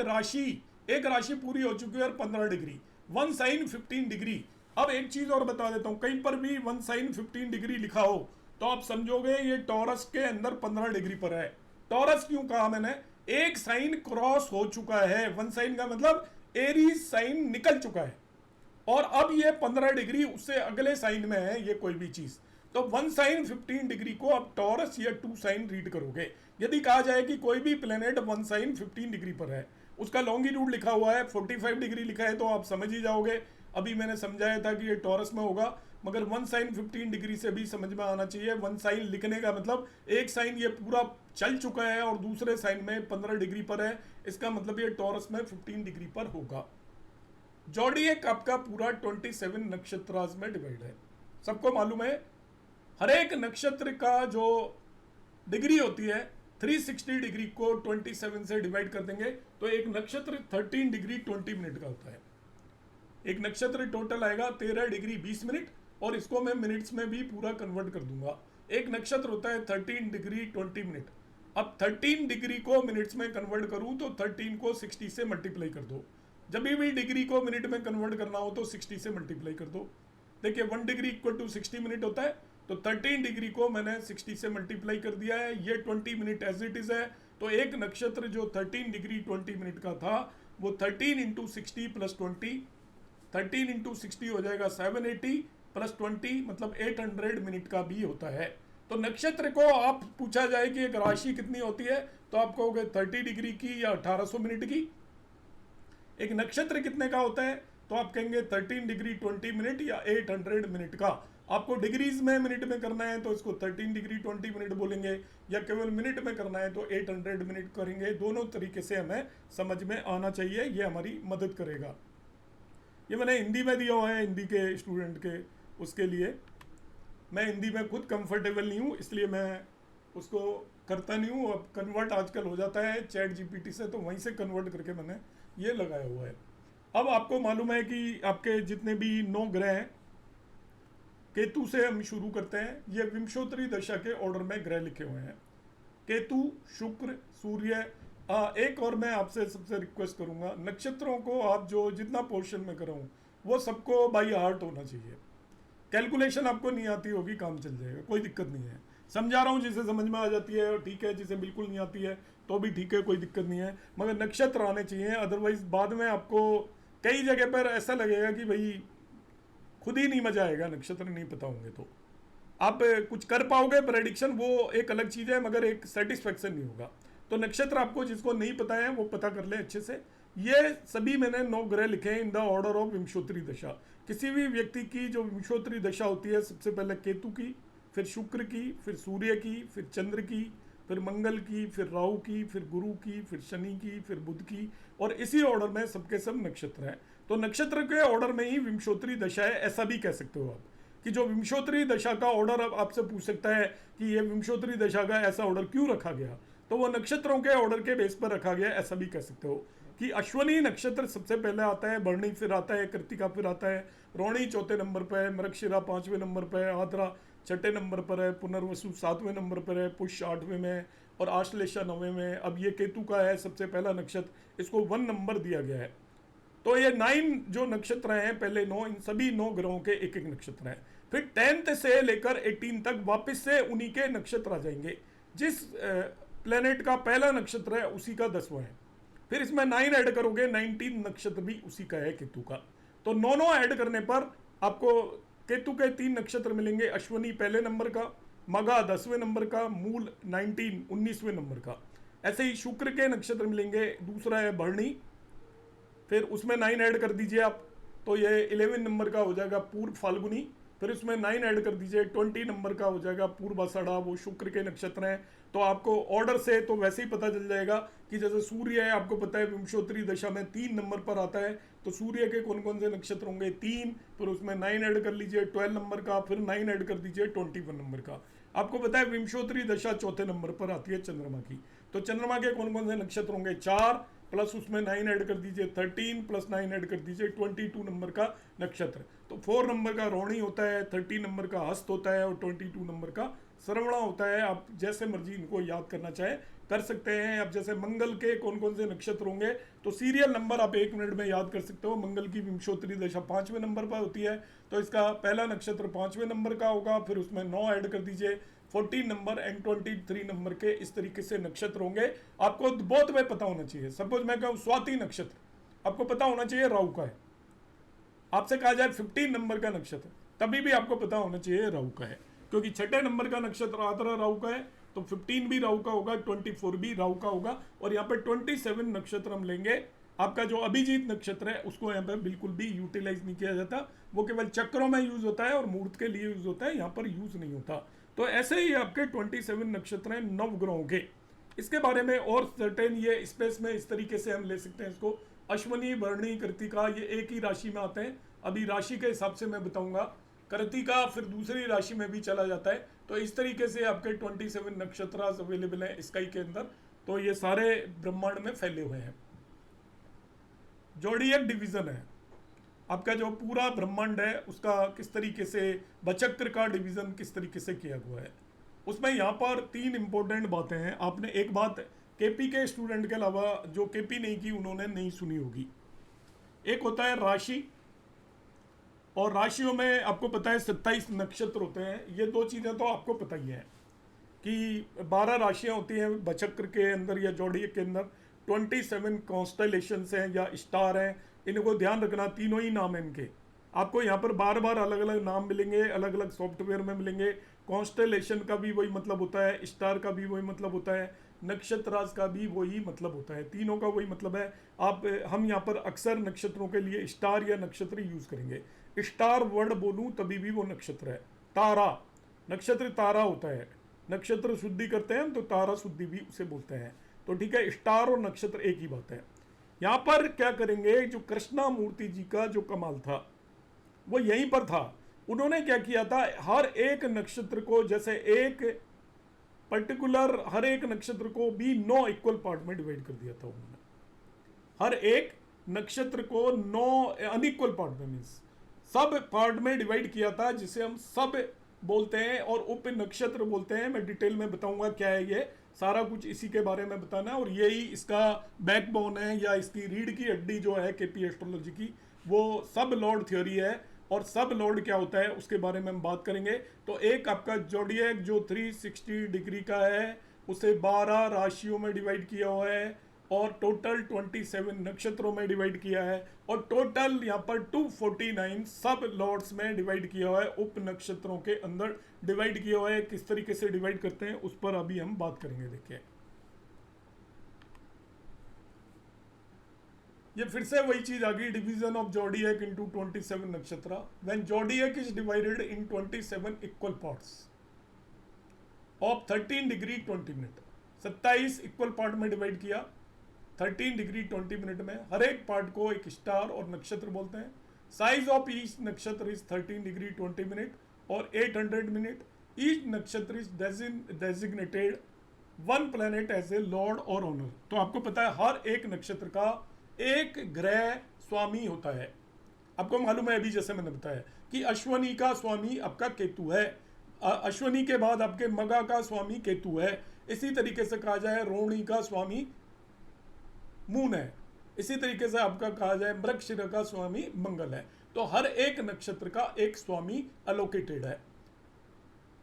राशि पूरी हो चुकी है और 15 डिग्री, 1 साइन 15 डिग्री। अब एक चीज और बता देता हूं, कहीं पर भी 1 साइन 15 डिग्री लिखा हो तो आप समझोगे ये टॉरस के अंदर 15 डिग्री पर है। टॉरस क्यों कहा मैंने, एक साइन क्रॉस हो चुका है, 1 साइन का मतलब एरीज साइन निकल चुका है, और अब ये 15 डिग्री उससे अगले साइन में है ये कोई भी चीज। तो 1 साइन 15 डिग्री को आप टॉरस या 2 साइन रीड करोगे। यदि कहा जाए कि कोई भी प्लेनेट 1 साइन 15 डिग्री पर है, उसका लॉन्गिट्यूड लिखा हुआ है 45 डिग्री लिखा है, तो आप समझ ही जाओगे। अभी मैंने समझाया था कि ये टॉरस में होगा, मगर 1 साइन 15 डिग्री से भी समझ में आना चाहिए। 1 साइन लिखने का मतलब एक साइन ये पूरा चल चुका है और दूसरे साइन में 15 डिग्री पर है, इसका मतलब ये टॉरस में 15 डिग्री पर होगा। जोडिएक आपका पूरा 27 नक्षत्रास में डिवाइड है, सबको मालूम है। हर एक नक्षत्र का जो डिग्री होती है 360 डिग्री को 27 से डिवाइड कर देंगे तो एक नक्षत्र 13 डिग्री 20 मिनट का होता है। एक नक्षत्र टोटल आएगा 13 डिग्री 20 मिनट, और इसको मैं मिनट्स में भी पूरा कन्वर्ट कर दूंगा। एक नक्षत्र होता है 13 डिग्री 20 मिनट। अब 13 डिग्री को मिनट्स में कन्वर्ट करूं तो 13 को 60 से मल्टीप्लाई कर दो। जब भी डिग्री को मिनट में कन्वर्ट करना हो तो 60 से मल्टीप्लाई कर दो। देखिए 1 डिग्री इक्वल टू 60 मिनट होता है, तो 13 डिग्री को मैंने 60 से मल्टीप्लाई कर दिया है। ये 20 मिनट एज इट इज है। तो एक नक्षत्र जो 13 डिग्री 20 मिनट का था वो 13 इंटू 60 प्लस 20, 13 इंटू 60 हो जाएगा 780 प्लस 20 मतलब 800 मिनट का भी होता है। तो नक्षत्र को आप पूछा जाए कि एक राशि कितनी होती है तो आप कहोगे 30 डिग्री की या 1800 मिनट की। एक नक्षत्र कितने का होता है तो आप कहेंगे 13 डिग्री 20 मिनट या 800 मिनट का। आपको डिग्रीज में मिनट में करना है तो इसको 13 डिग्री 20 मिनट बोलेंगे, या केवल मिनट में करना है तो 800 मिनट करेंगे। दोनों तरीके से हमें समझ में आना चाहिए, ये हमारी मदद करेगा। ये मैंने हिंदी में दिया हुआ है, हिंदी के स्टूडेंट के उसके लिए। मैं हिंदी में खुद कंफर्टेबल नहीं हूँ इसलिए मैं उसको करता नहीं हूँ। अब कन्वर्ट आजकल हो जाता है चैट जीपीटी से, तो वहीं से कन्वर्ट करके मैंने ये लगाया हुआ है। अब आपको मालूम है कि आपके जितने भी 9 ग्रह हैं, केतु से हम शुरू करते हैं। ये विंशोत्तरी दशा के ऑर्डर में ग्रह लिखे हुए हैं, केतु, शुक्र, सूर्य। एक और मैं आपसे सबसे रिक्वेस्ट करूंगा, नक्षत्रों को आप जो जितना पोर्शन में कराऊं वो सबको बाई हार्ट होना चाहिए। कैलकुलेशन आपको नहीं आती होगी, काम चल जाएगा, कोई दिक्कत नहीं है। समझा रहा हूँ, जिसे समझ में आ जाती है और ठीक है, जिसे बिल्कुल नहीं आती है तो भी ठीक है, कोई दिक्कत नहीं है, मगर नक्षत्र आने चाहिए। अदरवाइज बाद में आपको कई जगह पर ऐसा लगेगा कि भाई खुद ही नहीं मजा आएगा, नक्षत्र नहीं पता होंगे तो आप कुछ कर पाओगे प्रेडिक्शन, वो एक अलग चीज़ है, मगर एक सेटिस्फेक्शन नहीं होगा। तो नक्षत्र आपको जिसको नहीं पता है वो पता कर ले अच्छे से। ये सभी मैंने 9 ग्रह लिखे हैं इन द ऑर्डर ऑफ विंशोत्तरी दशा। किसी भी व्यक्ति की जो विंशोत्तरी दशा होती है, सबसे पहले केतु की, फिर शुक्र की, फिर सूर्य की, फिर चंद्र की, फिर मंगल की, फिर राहु की, फिर गुरु की, फिर शनि की, फिर बुध की, और इसी ऑर्डर में सबके सब नक्षत्र हैं। तो नक्षत्र के ऑर्डर में ही विंशोत्तरी दशा है, ऐसा भी कह सकते हो आप कि जो विंशोत्तरी दशा का ऑर्डर अब आपसे पूछ सकता है कि ये विंशोत्तरी दशा का ऐसा ऑर्डर क्यों रखा गया, तो वो नक्षत्रों के ऑर्डर के बेस पर रखा गया, ऐसा भी कह सकते हो कि अश्वनी नक्षत्र सबसे पहले आता है, भरणी फिर आता है, कृतिका फिर आता है, रोहिणी चौथे नंबर पर है, मृगशिरा 5वें नंबर पर है, आद्रा 6ठे नंबर पर है, पुनर्वसु 7वें नंबर पर है, पुष्य 8वें में और आश्लेषा 9वें में। अब ये केतु का है सबसे पहला नक्षत्र, इसको 1 नंबर दिया गया है। तो ये 9 जो नक्षत्र हैं, पहले 9, इन सभी 9 ग्रहों के एक एक नक्षत्र हैं। फिर 10th से लेकर 18 तक वापस से उन्हीं के नक्षत्र आ जाएंगे। जिस प्लेनेट का पहला नक्षत्र है उसी का 10वां है। फिर इसमें 9 ऐड करोगे, 19 नक्षत्र भी उसी का है केतु का। तो 9 ऐड करने पर आपको केतु के 3 नक्षत्र मिलेंगे, अश्वनी पहले नंबर का, मघा 10वें नंबर का, मूल 19वें नंबर का। ऐसे ही शुक्र के नक्षत्र मिलेंगे, दूसरा है भरणी, फिर उसमें 9 ऐड कर दीजिए आप, तो ये 11 नंबर का हो जाएगा पूर्व फाल्गुनी। फिर उसमें 9 ऐड कर दीजिए, 20 नंबर का हो जाएगा पूर्वाषाढ़ा, वो शुक्र के नक्षत्र हैं। तो आपको ऑर्डर से तो वैसे ही पता चल जाएगा कि जैसे सूर्य है, आपको पता है विंशोत्तरी दशा में 3 नंबर पर आता है, तो सूर्य के कौन कौन से नक्षत्र होंगे 3, फिर उसमें 9 ऐड कर लीजिए 12 नंबर का, फिर 9 ऐड कर दीजिए 21 नंबर का। आपको पता है विंशोत्तरी दशा चौथे नंबर पर आती है चंद्रमा की, तो चंद्रमा के कौन कौन से नक्षत्र होंगे 4, प्लस उसमें 9 ऐड कर दीजिए 13, प्लस 9 ऐड कर दीजिए 22 नंबर का नक्षत्र। तो 4 नंबर का रोहिणी होता है, 13 नंबर का हस्त होता है और 22 नंबर का श्रवणा होता है। आप जैसे मर्जी इनको याद करना चाहे कर सकते हैं। अब जैसे मंगल के कौन कौन से नक्षत्र होंगे तो सीरियल नंबर आप 1 मिनट में याद कर सकते हो। मंगल की विंशोत्तरी दशा 5वें नंबर पर होती है, तो इसका पहला नक्षत्र 5वें नंबर का होगा, फिर उसमें 9 ऐड कर दीजिए, 14 नंबर एंड 23 नंबर के इस तरीके से नक्षत्र होंगे। आपको बहुत में पता होना चाहिए। सपोज मैं कहूँ स्वाति नक्षत्र, आपको पता होना चाहिए राहु का है। आपसे कहा जाए 15 नंबर का नक्षत्र, तभी भी आपको पता होना चाहिए राहु का है, क्योंकि 6ठे नंबर का नक्षत्र आद्रा राहु का है, तो 15 भी राहु का होगा, 24 भी राहु का होगा। और यहाँ पे 27 नक्षत्र हम लेंगे। आपका जो अभिजीत नक्षत्र है उसको यहाँ पे बिल्कुल भी यूटिलाइज नहीं किया जाता, वो केवल चक्रों में यूज होता है और मुहूर्त के लिए यूज होता है, यहाँ पर यूज नहीं होता। तो ऐसे ही आपके 27 नक्षत्र हैं 9 ग्रहों के। इसके बारे में और सर्टेन ये स्पेस में इस तरीके से हम ले सकते हैं इसको, अश्वनी, भरणी, कृतिका, ये एक ही राशि में आते हैं। अभी राशि के हिसाब से मैं बताऊंगा कृतिका फिर दूसरी राशि में भी चला जाता है। तो इस तरीके से आपके 27 नक्षत्र अवेलेबल हैं स्काई के अंदर। तो ये सारे ब्रह्मांड में फैले हुए हैं। जोडियक डिवीजन है आपका, जो पूरा ब्रह्मांड है उसका किस तरीके से बचक्र का डिवीजन किस तरीके से किया हुआ है। उसमें यहाँ पर 3 इंपॉर्टेंट बातें हैं। आपने एक बात केपी के स्टूडेंट के अलावा जो केपी नहीं की उन्होंने नहीं सुनी होगी। एक होता है राशि, और राशियों में आपको पता है 27 नक्षत्र होते हैं। ये 2 चीज़ें तो आपको पता ही है कि 12 राशियां होती हैं बचक्र के अंदर या जोडियक के अंदर। 27 कॉन्स्टलेशंस हैं या स्टार हैं, इनको ध्यान रखना, तीनों ही नाम हैं इनके। आपको यहाँ पर बार बार अलग अलग नाम मिलेंगे, अलग अलग सॉफ्टवेयर में मिलेंगे। कॉन्स्टलेशन का भी वही मतलब होता है, स्टार का भी वही मतलब होता है, नक्षत्राज का भी वही मतलब होता है, तीनों का वही मतलब है। हम यहाँ पर अक्सर नक्षत्रों के लिए स्टार या नक्षत्र यूज करेंगे। स्टार वर्ड बोलूँ तभी भी वो नक्षत्र है। तारा, नक्षत्र तारा होता है, नक्षत्र शुद्धि करते हैं तो तारा शुद्धि भी उसे बोलते हैं। तो ठीक है, स्टार और नक्षत्र एक ही बात है। यहाँ पर क्या करेंगे, जो कृष्णा मूर्ति जी का जो कमाल था वो यहीं पर था। उन्होंने क्या किया था, हर एक नक्षत्र को, जैसे एक पर्टिकुलर हर एक नक्षत्र को भी 9 इक्वल पार्ट में डिवाइड कर दिया था उन्होंने। हर एक नक्षत्र को 9 अनइक्वल पार्ट में, मीन्स सब पार्ट में डिवाइड किया था, जिसे हम सब बोलते हैं और उप नक्षत्र बोलते हैं। मैं डिटेल में बताऊंगा क्या है ये, सारा कुछ इसी के बारे में बताना है। और यही इसका बैकबोन है या इसकी रीढ़ की हड्डी जो है केपी एस्ट्रोलॉजी की, वो सब लॉर्ड थ्योरी है। और सब लॉर्ड क्या होता है उसके बारे में हम बात करेंगे। तो एक आपका जोडियक जो 360 डिग्री का है उसे 12 राशियों में डिवाइड किया हुआ है और टोटल 27 नक्षत्रों में डिवाइड किया है। और टोटल यहाँ पर 249 सब लॉर्ड्स में डिवाइड किया हुआ है, उप नक्षत्रों के अंदर डिवाइड किया हुआ है। किस तरीके से डिवाइड करते हैं उस पर अभी हम बात करेंगे। देखिए, ये फिर से वही चीज आ गई, डिवीजन ऑफ जोडियक इनटू 27 नक्षत्र। When zodiac is divided in 27 equal parts of 13 degree 20 minute, 27 equal part में डिवाइड किया 13 डिग्री 20 मिनट में। हर एक पार्ट को एक स्टार और नक्षत्र बोलते हैं। साइज ऑफ ईच नक्षत्र इज 13 डिग्री 20 मिनट और 800 मिनट। ईच नक्षत्र is designated one planet as a lord और ओनर। तो आपको पता है हर एक नक्षत्र का एक ग्रह स्वामी होता है। आपको मालूम है अभी जैसे मैंने बताया कि अश्वनी का स्वामी आपका केतु है, अश्वनी के बाद आपके मगा का स्वामी केतु है। इसी तरीके से कहा जाए रोहिणी का स्वामी मून है। इसी तरीके से आपका कहा जाए मृगशिरा का स्वामी मंगल है। तो हर एक नक्षत्र का एक स्वामी अलोकेटेड है।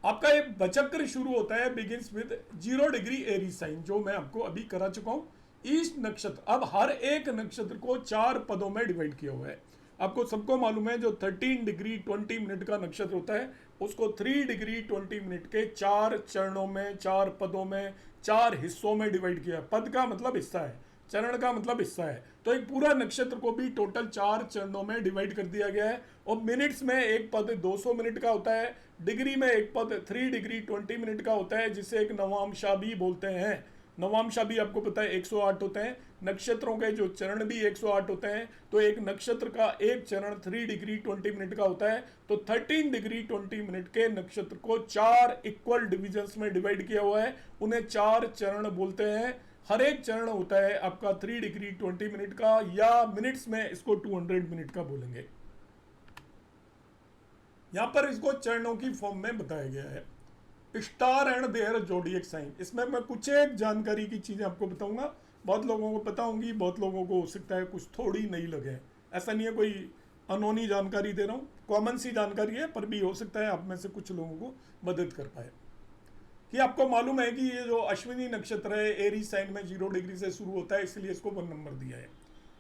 आपका ये बचक्र शुरू होता है, begins with 0 degree Aries sign, जो मैं आपको अभी करा चुका हूं। ईच नक्षत्र, अब हर एक नक्षत्र को 4 पदों में डिवाइड किया हुआ है। आपको सबको मालूम है जो 13 डिग्री 20 मिनट का नक्षत्र होता है उसको 3 डिग्री 20 मिनट के 4 चरणों में, 4 पदों में, 4 हिस्सों में डिवाइड किया। पद का मतलब हिस्सा है, चरण का मतलब हिस्सा है। तो एक पूरा नक्षत्र को भी टोटल 4 चरणों में डिवाइड कर दिया गया है। और मिनट्स में एक पद 200 मिनट का होता है, डिग्री में एक पद 3 डिग्री 20 मिनट का होता है, जिसे एक नवांशा भी बोलते हैं। नवांशा भी आपको पता है 108 होते हैं। नक्षत्रों के जो चरण भी 108 होते हैं। तो एक नक्षत्र का एक चरण 3 डिग्री 20 मिनट का होता है। तो 13 डिग्री 20 मिनट के नक्षत्र को 4 इक्वल डिविजन्स में डिवाइड किया हुआ है, उन्हें 4 चरण बोलते हैं। हर एक चरण होता है आपका 3 डिग्री 20 मिनट का, या मिनट्स में इसको 200 मिनट का बोलेंगे। यहां पर इसको चरणों की फॉर्म में बताया गया है। Star and their zodiac sign, इसमें मैं कुछ एक जानकारी की चीजें आपको बताऊंगा। बहुत लोगों को पता होंगी, बहुत लोगों को हो सकता है कुछ थोड़ी नहीं लगे। ऐसा नहीं है कोई अनोनी जानकारी दे रहा हूँ, कॉमन सी जानकारी है, पर भी हो सकता है आप में से कुछ लोगों को मदद कर पाए। कि आपको मालूम है कि ये जो अश्विनी नक्षत्र है एरी साइन में 0 डिग्री से शुरू होता है, इसलिए इसको 1 नंबर दिया है।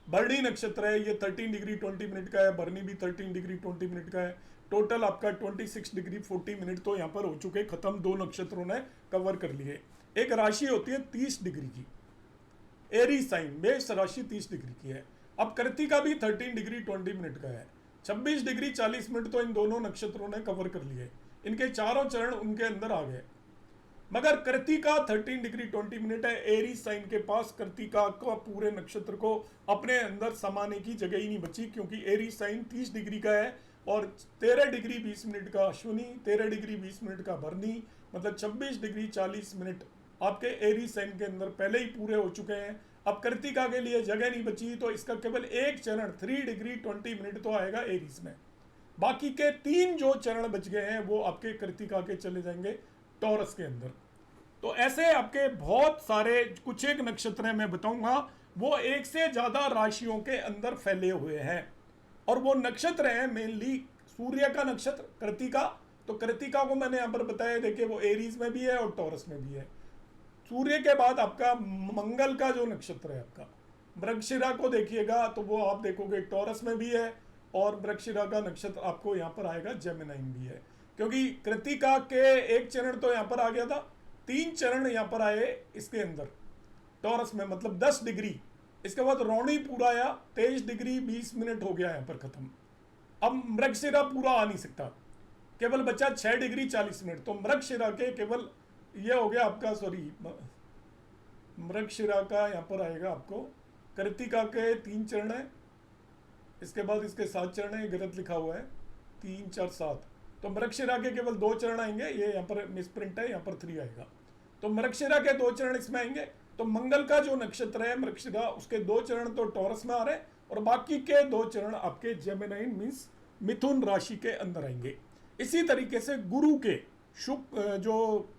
भरणी नक्षत्र है, ये 13 डिग्री 20 मिनट का है, भरणी भी 13 डिग्री 20 मिनट का है। टोटल आपका 26 डिग्री 40 मिनट तो यहाँ पर हो चुके खत्म, 2 नक्षत्रों ने कवर कर लिए। एक राशि होती है 30 डिग्री की, एरी साइन मेष राशि 30 डिग्री की है। अब कृतिका भी 13 डिग्री 20 मिनट का है, 26 डिग्री 40 मिनट तो इन दोनों नक्षत्रों ने कवर कर लिए। इनके चारों चरण उनके अंदर आ गए। मगर कृतिका 13 डिग्री 20 मिनट है, एरी साइन के पास कृतिका का पूरे नक्षत्र को अपने अंदर समाने की जगह ही नहीं बची, क्योंकि एरी साइन 30 डिग्री का है, और 13 डिग्री 20 मिनट का अश्विनी, 13 डिग्री 20 मिनट का भरनी, मतलब 26 डिग्री 40 मिनट आपके एरीज साइन के अंदर पहले ही पूरे हो चुके हैं। अब कृतिका के लिए जगह नहीं बची, तो इसका केवल एक चरण 3 डिग्री 20 मिनट तो आएगा एरीज में। बाकी के 3 जो चरण बच गए हैं वो आपके कृतिका के चले जाएंगे टॉरस के अंदर। तो ऐसे आपके बहुत सारे कुछ एक नक्षत्र मैं बताऊंगा, वो एक से ज्यादा राशियों के अंदर फैले हुए हैं, और वो नक्षत्र हैं मेनली सूर्य का नक्षत्र कृतिका। तो कृतिका को मैंने यहाँ पर बताया, देखिए वो एरीज में भी है और टॉरस में भी है। सूर्य के बाद आपका मंगल का जो नक्षत्र है आपका मृगशिरा को देखिएगा, तो वो आप देखोगे टॉरस में भी है, और मृगशिरा का नक्षत्र आपको यहाँ पर आएगा जेमिनाइन भी है। क्योंकि कृतिका के एक चरण तो यहाँ पर आ गया था, 3 चरण यहाँ पर आए इसके अंदर टॉरस में, मतलब 10 डिग्री। इसके बाद रोहिणी पूरा आया, 23 डिग्री 20 मिनट हो गया यहाँ पर खत्म। अब मृगशिरा पूरा आ नहीं सकता, केवल बचा 6 डिग्री 40 मिनट। तो मृगशिरा के केवल ये हो गया आपका, सॉरी मृगशिरा का यहाँ पर आएगा आपको, कृतिका के 3 चरण है, इसके बाद इसके 7 चरण है, गलत लिखा हुआ है 3 4 7। तो मृगशिरा के केवल 2 चरण आएंगे, ये यहाँ पर मिसप्रिंट है, यहाँ पर 3 आएगा। तो मृगशिरा के 2 चरण इसमें आएंगे। तो मंगल का जो नक्षत्र है मृगशिरा, उसके 2 चरण तो टॉरस में आ रहे हैं, और बाकी के 2 चरण आपके जेमिनाइन मीन्स मिथुन राशि के अंदर आएंगे। इसी तरीके से गुरु के जो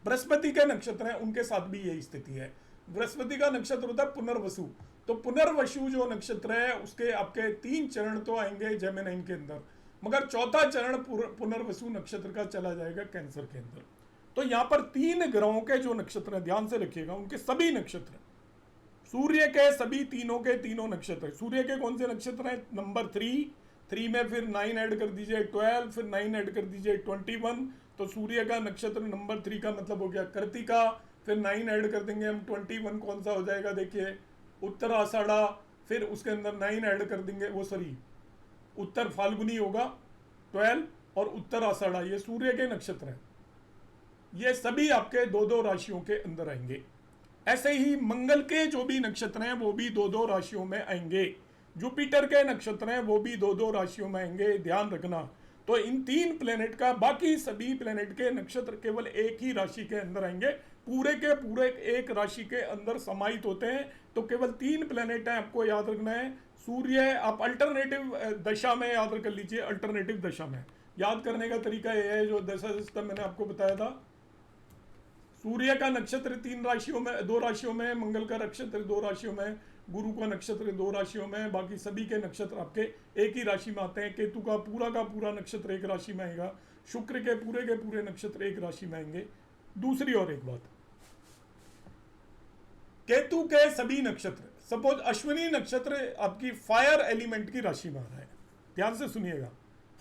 बृहस्पति के नक्षत्र हैं उनके साथ भी यही स्थिति है। बृहस्पति का नक्षत्र होता है पुनर्वसु, तो पुनर्वसु जो नक्षत्र है उसके आपके 3 चरण तो आएंगे जेमिनाइन के अंदर, मगर 4था चरण पुनर्वसु नक्षत्र का चला जाएगा कैंसर के अंदर। तो यहाँ पर 3 ग्रहों के जो नक्षत्र हैं, ध्यान से रखिएगा, उनके सभी नक्षत्र सूर्य के सभी तीनों के तीनों नक्षत्र, सूर्य के कौन से नक्षत्र हैं, नंबर 3 में फिर 9 ऐड कर दीजिए 12, फिर 9 ऐड कर दीजिए 21। तो सूर्य का नक्षत्र नंबर 3 का मतलब हो गया कृतिका, फिर 9 ऐड कर देंगे हम, 21 कौन सा हो जाएगा, देखिए उत्तर आषाढ़ा, फिर उसके अंदर 9 ऐड कर देंगे, वो सॉरी उत्तर फाल्गुनी होगा 12, और उत्तर आषाढ़ा, ये सूर्य के नक्षत्र हैं। ये सभी आपके 2-2 राशियों के अंदर आएंगे। ऐसे ही मंगल के जो भी नक्षत्र हैं वो भी 2-2 राशियों में आएंगे। जुपिटर के नक्षत्र हैं वो भी 2-2 राशियों में आएंगे, ध्यान रखना। तो इन 3 प्लेनेट का, बाकी सभी प्लेनेट के नक्षत्र केवल एक ही राशि के अंदर आएंगे, पूरे के पूरे एक राशि के अंदर समाहित होते हैं। तो केवल 3 प्लेनेट हैं, आपको याद रखना है। सूर्य आप अल्टरनेटिव दशा में याद कर लीजिए, अल्टरनेटिव दशा में याद करने का तरीका यह है, जो दशा सिस्टम मैंने आपको बताया था। सूर्य का नक्षत्र 3 राशियों में, 2 राशियों में, मंगल का नक्षत्र 2 राशियों में, गुरु का नक्षत्र 2 राशियों में, बाकी सभी के नक्षत्र आपके एक ही राशि में आते हैं। केतु का पूरा नक्षत्र एक राशि में आएगा, शुक्र के पूरे नक्षत्र एक राशि में आएंगे। दूसरी और एक बात, केतु के सभी नक्षत्र, सपोज अश्विनी नक्षत्र आपकी फायर एलिमेंट की राशि में आ रहा है, ध्यान से सुनिएगा।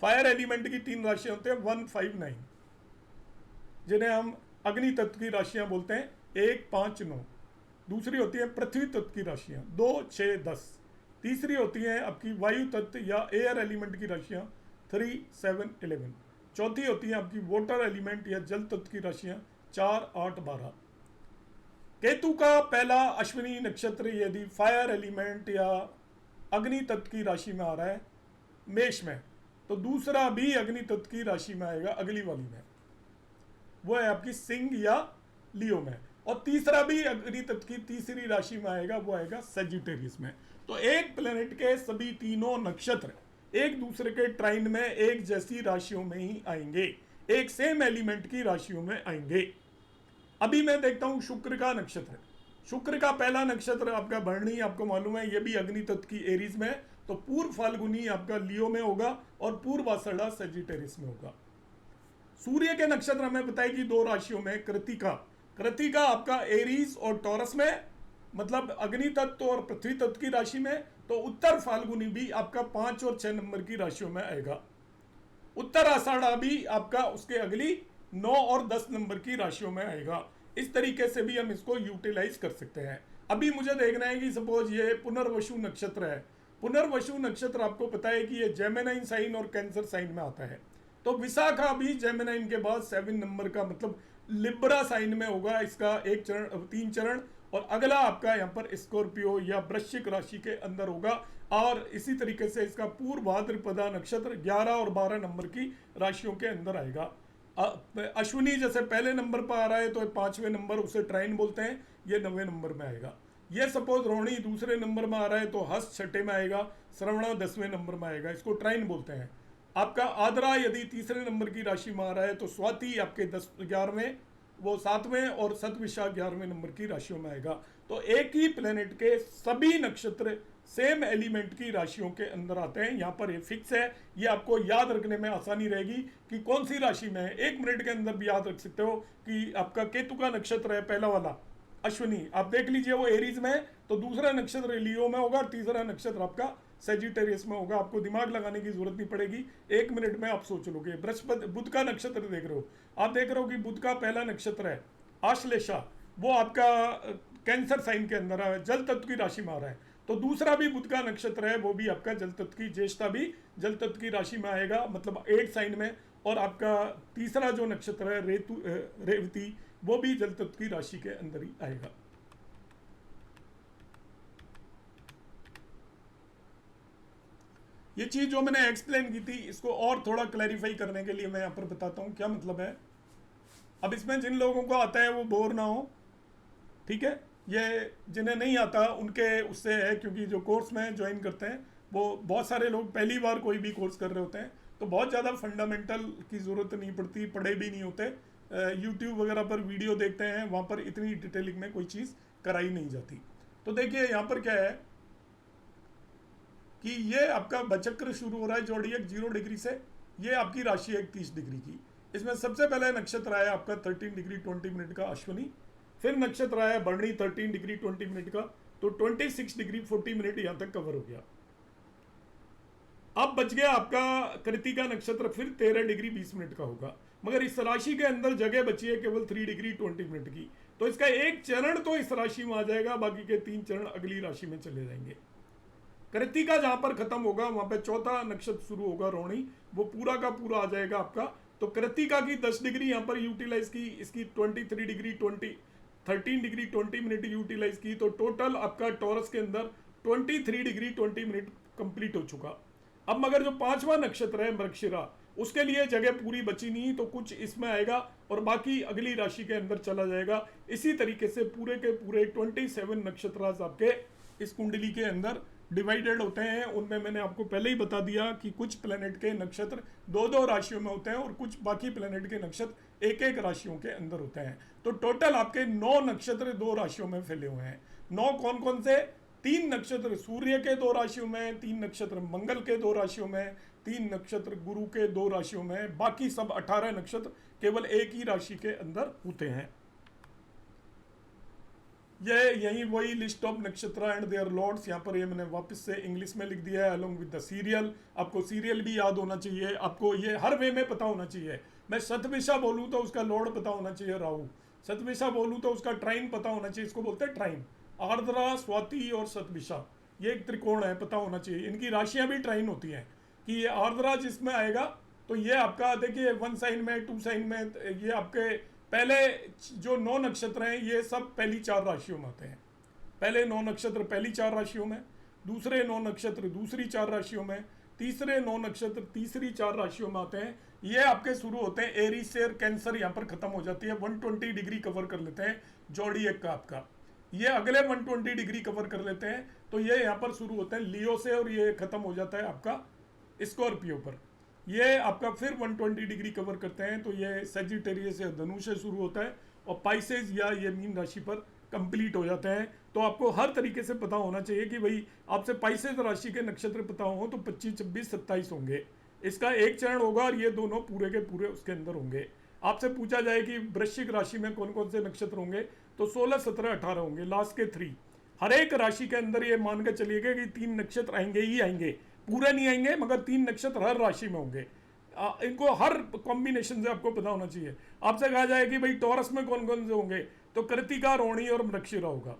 फायर एलिमेंट की 3 राशियां होते हैं 1, 5, 9, जिन्हें हम अग्नि तत्व की राशियां बोलते हैं, 1, 5, 9। दूसरी होती है पृथ्वी तत्व की राशियां 2, 6, 10। तीसरी होती है आपकी वायु तत्व या एयर एलिमेंट की राशियां 3, 7, 11। चौथी होती है आपकी वाटर एलिमेंट या जल तत्व की राशियां 4, 8, 12। केतु का पहला अश्विनी नक्षत्र यदि फायर एलिमेंट या अग्नि तत्व की राशि में आ रहा है मेष में, तो दूसरा भी अग्नि तत्व की राशि में आएगा अगली वाली में, वो है आपकी सिंह या लियो में। और तीसरा भी अग्नि तत्व की तीसरी राशि में आएगा, वो आएगा सजिटेरियस में। तो एक प्लेनेट के सभी तीनों नक्षत्र एक दूसरे के ट्राइन में एक जैसी राशियों में ही आएंगे, एक सेम एलिमेंट की राशियों में आएंगे। अभी मैं देखता हूं शुक्र का नक्षत्र। शुक्र का पहला नक्षत्र आपका भरणी, आपको मालूम है ये भी अग्नि तत्व की एरीज में, तो पूर्व फाल्गुनी आपका लियो में होगा और पूर्व आषाढ़ा सजिटेरियस में होगा। सूर्य के नक्षत्र हमें बताया कि 2 राशियों में, कृतिका आपका एरीज और टॉरस में, मतलब अग्नि तत्व और पृथ्वी तत्व की राशि में। तो उत्तर फाल्गुनी भी आपका 5 और 6 नंबर की राशियों में आएगा। उत्तर आषाढ़ा भी आपका उसके अगली 9 और 10 नंबर की राशियों में आएगा। इस तरीके से भी हम इसको यूटिलाइज कर सकते हैं। अभी मुझे देखना है कि सपोज ये पुनर्वसु नक्षत्र है। पुनर्वसु नक्षत्र आपको पता है कि ये जेमिनाइन साइन और कैंसर साइन में आता है। तो विशाखा भी जेमिनाइन के बाद 7 नंबर का, मतलब लिब्रा साइन में होगा। इसका 1 चरण, 3 चरण, और अगला आपका यहाँ पर स्कॉर्पियो या वृश्चिक राशि के अंदर होगा। और इसी तरीके से इसका पूर्व भाद्रपदा नक्षत्र 11 और 12 नंबर की राशियों के अंदर आएगा। अश्विनी जैसे पहले नंबर पर आ रहा है तो 5वें नंबर, उसे ट्राइन बोलते हैं, ये 9वें नंबर में आएगा। ये सपोज रोहिणी दूसरे नंबर में आ रहा है तो हस्त छठे में आएगा, श्रवणा 10वें नंबर में आएगा, इसको ट्राइन बोलते हैं। आपका आद्रा यदि तीसरे नंबर की राशि में आ रहा है तो स्वाति आपके 11वें, वो 7वें, और सतविशा 11वें नंबर की राशियों में आएगा। तो एक ही प्लेनेट के सभी नक्षत्र सेम एलिमेंट की राशियों के अंदर आते हैं। यहाँ पर ये फिक्स है, ये आपको याद रखने में आसानी रहेगी कि कौन सी राशि में है। 1 मिनट के अंदर भी याद रख सकते हो कि आपका केतु का नक्षत्र है पहला वाला अश्विनी, आप देख लीजिए वो एरीज में है, तो दूसरा नक्षत्र लियो में होगा और तीसरा नक्षत्र आपका सेजिटेरियस में होगा। आपको दिमाग लगाने की जरूरत नहीं पड़ेगी, 1 मिनट में आप सोच लोगे। बृहस्पति बुध का नक्षत्र देख रहे हो, आप देख रहे हो कि बुध का पहला नक्षत्र है आश्लेषा, वो आपका कैंसर साइन के अंदर है, जल तत्व की राशि में आ रहा है। तो दूसरा भी बुध का नक्षत्र है, वो भी आपका जल तत्व की, ज्येष्ठा भी जल तत्व की राशि में आएगा, मतलब 8 साइन में। और आपका तीसरा जो नक्षत्र है रेवती, वो भी जल तत्व की राशि के अंदर ही आएगा। ये चीज जो मैंने एक्सप्लेन की थी, इसको और थोड़ा क्लैरिफाई करने के लिए मैं यहाँ पर बताता हूँ क्या मतलब है। अब इसमें जिन लोगों को आता है वो बोर ना हो, ठीक है। ये जिन्हें नहीं आता उनके उससे है, क्योंकि जो कोर्स में ज्वाइन करते हैं वो बहुत सारे लोग पहली बार कोई भी कोर्स कर रहे होते हैं, तो बहुत ज़्यादा फंडामेंटल की ज़रूरत नहीं पड़ती, पढ़े भी नहीं होते। यूट्यूब वगैरह पर वीडियो देखते हैं, वहाँ पर इतनी डिटेलिंग में कोई चीज़ कराई नहीं जाती। तो देखिए यहाँ पर क्या है कि ये आपका बचक्र शुरू हो रहा है जोड़ियक 0 डिग्री से, ये आपकी राशि है 30 डिग्री की। इसमें सबसे पहले नक्षत्र आया आपका 13 डिग्री 20 मिनट का अश्विनी, फिर नक्षत्र आया भरणी 13 डिग्री 20 मिनट का, तो 26 डिग्री 40 मिनट यहां तक कवर हो गया। अब बच गया आपका कृतिका नक्षत्र, फिर 13 डिग्री 20 मिनट का होगा, मगर इस राशि के अंदर जगह बची है केवल 3 डिग्री 20 मिनट की। तो इसका एक चरण तो इस राशि में आ जाएगा, बाकी के 3 चरण अगली राशि में चले जाएंगे। कृतिका जहां पर खत्म होगा वहां पर चौथा नक्षत्र शुरू होगा रोहिणी, वो पूरा का पूरा आ जाएगा आपका। तो कृतिका की 10 डिग्री यहां पर यूटिलाइज की, इसकी 23 डिग्री 13 डिग्री 20 मिनट यूटिलाइज की, तो टोटल आपका टॉरस के अंदर 23 डिग्री 20 मिनट कंप्लीट हो चुका। अब मगर जो 5वां नक्षत्र है मृगशिरा, उसके लिए जगह पूरी बची नहीं, तो कुछ इसमें आएगा और बाकी अगली राशि के अंदर चला जाएगा। इसी तरीके से पूरे के पूरे 27 नक्षत्र आपके इस कुंडली के अंदर डिवाइडेड होते हैं। उनमें मैंने आपको पहले ही बता दिया कि कुछ प्लेनेट के नक्षत्र 2-2 राशियों में होते हैं और कुछ बाकी प्लेनेट के नक्षत्र 1-1 राशियों के अंदर होते हैं। तो टोटल आपके 9 नक्षत्र 2 राशियों में फैले हुए हैं। 9 कौन कौन से? 3 नक्षत्र सूर्य के 2 राशियों में, 3 नक्षत्र मंगल के 2 राशियों में, 3 नक्षत्र गुरु के 2 राशियों में, बाकी सब 18 नक्षत्र केवल एक ही राशि के अंदर होते हैं। ये यही वही लिस्ट ऑफ नक्षत्र एंड देयर लॉर्ड्स, यहाँ पर ये मैंने वापस से इंग्लिश में लिख दिया है अलोंग विद द सीरियल। आपको सीरियल भी याद होना चाहिए, आपको ये हर वे में पता होना चाहिए। मैं शतभिषा बोलूँ तो उसका लॉर्ड पता होना चाहिए राहु, शतभिषा बोलूँ तो उसका ट्राइन पता होना चाहिए, इसको बोलते हैं ट्राइन। आर्द्रा, स्वाति और शतभिषा ये एक त्रिकोण है, पता होना चाहिए। इनकी राशियाँ भी ट्राइन होती हैं कि ये आर्द्रा जिसमें आएगा तो ये आपका देखिए 1 साइन में, 2 साइन में, ये आपके पहले जो 9 नक्षत्र हैं ये सब पहली 4 राशियों में आते हैं। पहले 9 नक्षत्र पहली 4 राशियों में, दूसरे 9 नक्षत्र दूसरी 4 राशियों में, तीसरे 9 नक्षत्र तीसरी 4 राशियों में आते हैं। ये आपके शुरू होते हैं एरीज से, और कैंसर यहाँ पर खत्म हो जाती है। 120 डिग्री कवर कर लेते हैं जोड़ियक का आपका, ये अगले 120 डिग्री कवर कर लेते हैं, तो ये यहाँ पर शुरू होते हैं लियो से, और ये खत्म हो जाता है आपका स्कॉर्पियो पर। ये आपका फिर 120 डिग्री कवर करते हैं, तो ये सेजिटेरियस या धनु से शुरू होता है और पाइसेस या ये मीन राशि पर कंप्लीट हो जाता है। तो आपको हर तरीके से पता होना चाहिए कि भाई आपसे पाइसेस राशि के नक्षत्र पता हो तो 25, 26, 27 होंगे। इसका एक चरण होगा और ये दोनों पूरे के पूरे उसके अंदर होंगे। आपसे पूछा जाए कि वृश्चिक राशि में कौन कौन से नक्षत्र होंगे, तो 16, 17, 18 होंगे, लास्ट के 3। हर एक राशि के अंदर ये मान के चलिएगा कि 3 नक्षत्र आएंगे ही आएंगे, पूरे नहीं आएंगे मगर 3 नक्षत्र हर राशि में होंगे। इनको हर कॉम्बिनेशन से आपको पता होना चाहिए। आपसे कहा जाए कि भाई टॉरस में कौन कौन से होंगे, तो कृतिका, रोहिणी और मृगशिरा होगा।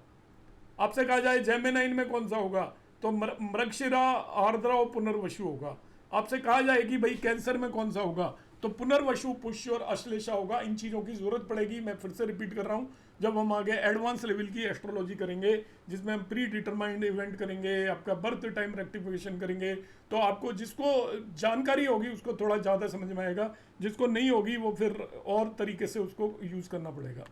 आपसे कहा जाए जेमिनाइन में कौन सा होगा, तो मृगशिरा, आर्द्रा और पुनर्वसु होगा। आपसे कहा जाए कि भाई कैंसर में कौन सा होगा, तो पुनर्वसु, पुष्य और अश्लेषा होगा। इन चीज़ों की जरूरत पड़ेगी, मैं फिर से रिपीट कर रहा हूँ। जब हम आगे एडवांस लेवल की एस्ट्रोलॉजी करेंगे, जिसमें हम प्री डिटरमाइंड इवेंट करेंगे, आपका बर्थ टाइम रेक्टिफिकेशन करेंगे, तो आपको जिसको जानकारी होगी उसको थोड़ा ज़्यादा समझ में आएगा, जिसको नहीं होगी वो फिर और तरीके से उसको यूज़ करना पड़ेगा।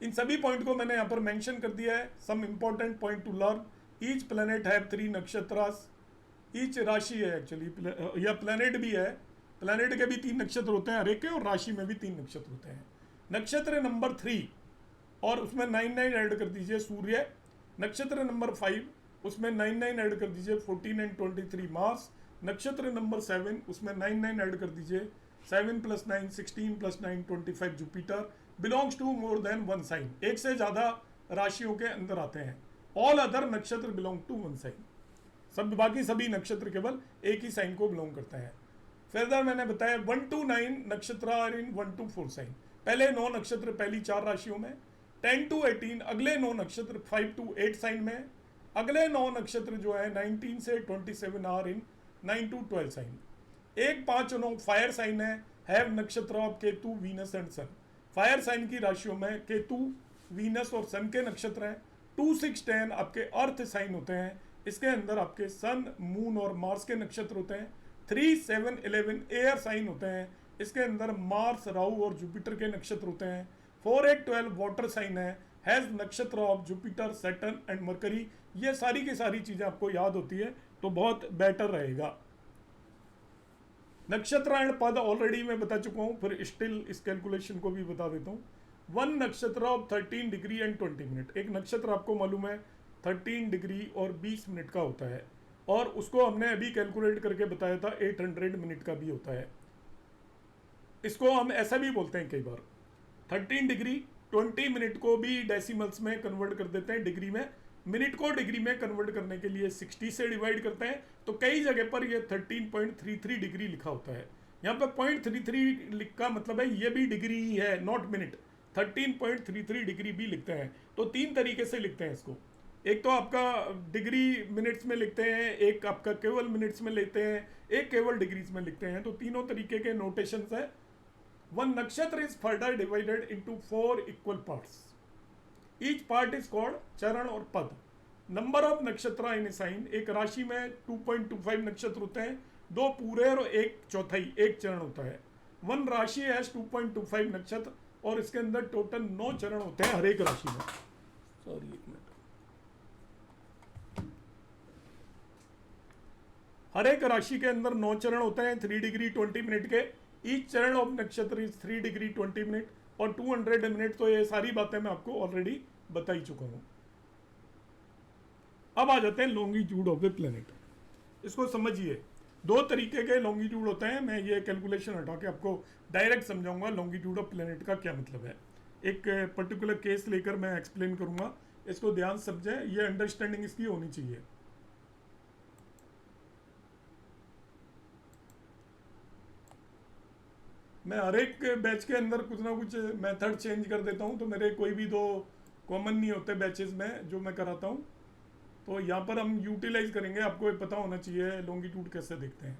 इन सभी पॉइंट को मैंने यहाँ पर मेंशन कर दिया है। Some important point to learn, each planet have 3 नक्षत्रास, ईच राशि है एक्चुअली, या प्लैनेट भी है, प्लैनेट के भी 3 नक्षत्र होते हैं हर एक के, और राशि में भी 3 नक्षत्र होते हैं। नक्षत्र नंबर 3 और उसमें 99 ऐड कर दीजिए सूर्य। नक्षत्र नंबर 5 उसमें 99 ऐड कर दीजिए 14 एंड 23 मार्स। नक्षत्र नंबर 7 उसमें 99 ऐड कर दीजिए 7 + 9 16 + 9 25 Jupiter. Belongs to more than one sign, एक से ज़्यादा राशियों के अंदर आते हैं। ऑल अदर नक्षत्र बिलोंग टू वन साइन, सब बाकी सभी नक्षत्र केवल एक ही साइन को बिलोंग करते हैं। फर्दर मैंने बताया 1 to 9 नक्षत्र आर इन 1 to 4 साइन, पहले 9 नक्षत्र पहली 4 राशियों में, 10 to 18 अगले 9 नक्षत्र 5 to 8 साइन में, अगले 9 नक्षत्र जो है 19 से 27 are in 9 to 12 sign. 1 5 9 fire sign है नक्षत्र of Ketu Venus and sun. Fire sign की राशियों में केतु वीनस और सन के नक्षत्र हैं। 2 6 10 आपके अर्थ साइन होते हैं, इसके अंदर आपके सन मून और मार्स के नक्षत्र होते हैं। 3 7 11 एयर साइन होते हैं, इसके अंदर मार्स राहु और जुपिटर के नक्षत्र होते हैं। 4 8 12 वाटर साइन हैज नक्षत्र of Jupiter Saturn and mercury. ये सारी की सारी चीज़ें आपको याद होती है तो बहुत बेटर रहेगा। नक्षत्र एंड पद ऑलरेडी मैं बता चुका हूँ, फिर स्टिल इस कैलकुलेशन को भी बता देता हूँ। 1 नक्षत्र ऑफ 13 डिग्री एंड 20 मिनट, एक नक्षत्र आपको मालूम है 13 डिग्री और 20 मिनट का होता है, और उसको हमने अभी कैलकुलेट करके बताया था 800 मिनट का भी होता है। इसको हम ऐसा भी बोलते हैं कई बार, 13 डिग्री 20 मिनट को भी डेसिमल्स में कन्वर्ट कर देते हैं डिग्री में, मिनट को डिग्री में कन्वर्ट करने के लिए 60 से डिवाइड करते हैं, तो कई जगह पर ये 13.33 डिग्री लिखा होता है। यहाँ पे 0.33 का मतलब है ये भी डिग्री ही है, नॉट मिनट। 13.33 डिग्री भी लिखते हैं, तो 3 तरीके से लिखते हैं इसको। एक तो आपका डिग्री मिनट्स में लिखते हैं, एक आपका केवल मिनट्स में लेते हैं, एक केवल डिग्रीज में लिखते हैं, तो तीनों तरीके के नोटेशंस है। वन नक्षत्र is further divided into 4 equal parts, each part is called चरण और पद। नंबर ऑफ नक्षत्र इन साइन, एक राशि में 2.25 नक्षत्र होते हैं, 2 पूरे और 1 चौथाई, एक चरण होता है। वन राशि है 2.25 नक्षत्र, और इसके अंदर टोटल 9 चरण होते हैं हर एक राशि में। सॉरी एक मिनट, हर एक राशि के अंदर 9 चरण होते हैं 3 डिग्री 20 मिनट के। ईच चरण ऑफ नक्षत्र इज 3 डिग्री 20 मिनट और 200 मिनट। तो ये सारी बातें मैं आपको ऑलरेडी बता ही चुका हूं। अब आ जाते हैं लॉन्गिट्यूड ऑफ द प्लेनेट। इसको समझिए, 2 तरीके के लॉन्गिट्यूड होते हैं। मैं ये कैलकुलेशन हटा के आपको डायरेक्ट समझाऊंगा लॉन्गिट्यूड ऑफ प्लेनेट का क्या मतलब है। एक पर्टिकुलर केस लेकर मैं एक्सप्लेन करूंगा, इसको ध्यान समझें, ये अंडरस्टैंडिंग इसकी होनी चाहिए। मैं हर एक बैच के अंदर कुछ ना कुछ मेथड चेंज कर देता हूँ, तो मेरे कोई भी 2 कॉमन नहीं होते बैचेस में जो मैं कराता हूँ। तो यहाँ पर हम यूटिलाइज करेंगे, आपको ये पता होना चाहिए लॉन्गिट्यूड कैसे देखते हैं।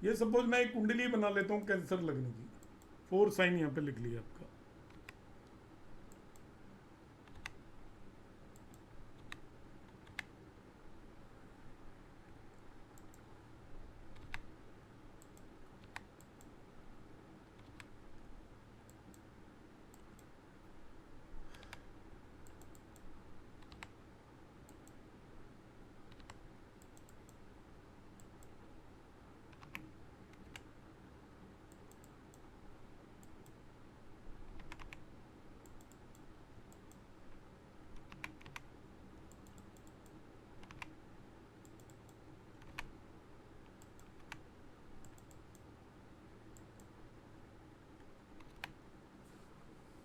ये सपोज मैं एक कुंडली बना लेता हूँ कैंसर लगने की, 4 साइन यहाँ पे लिख लिया आपका।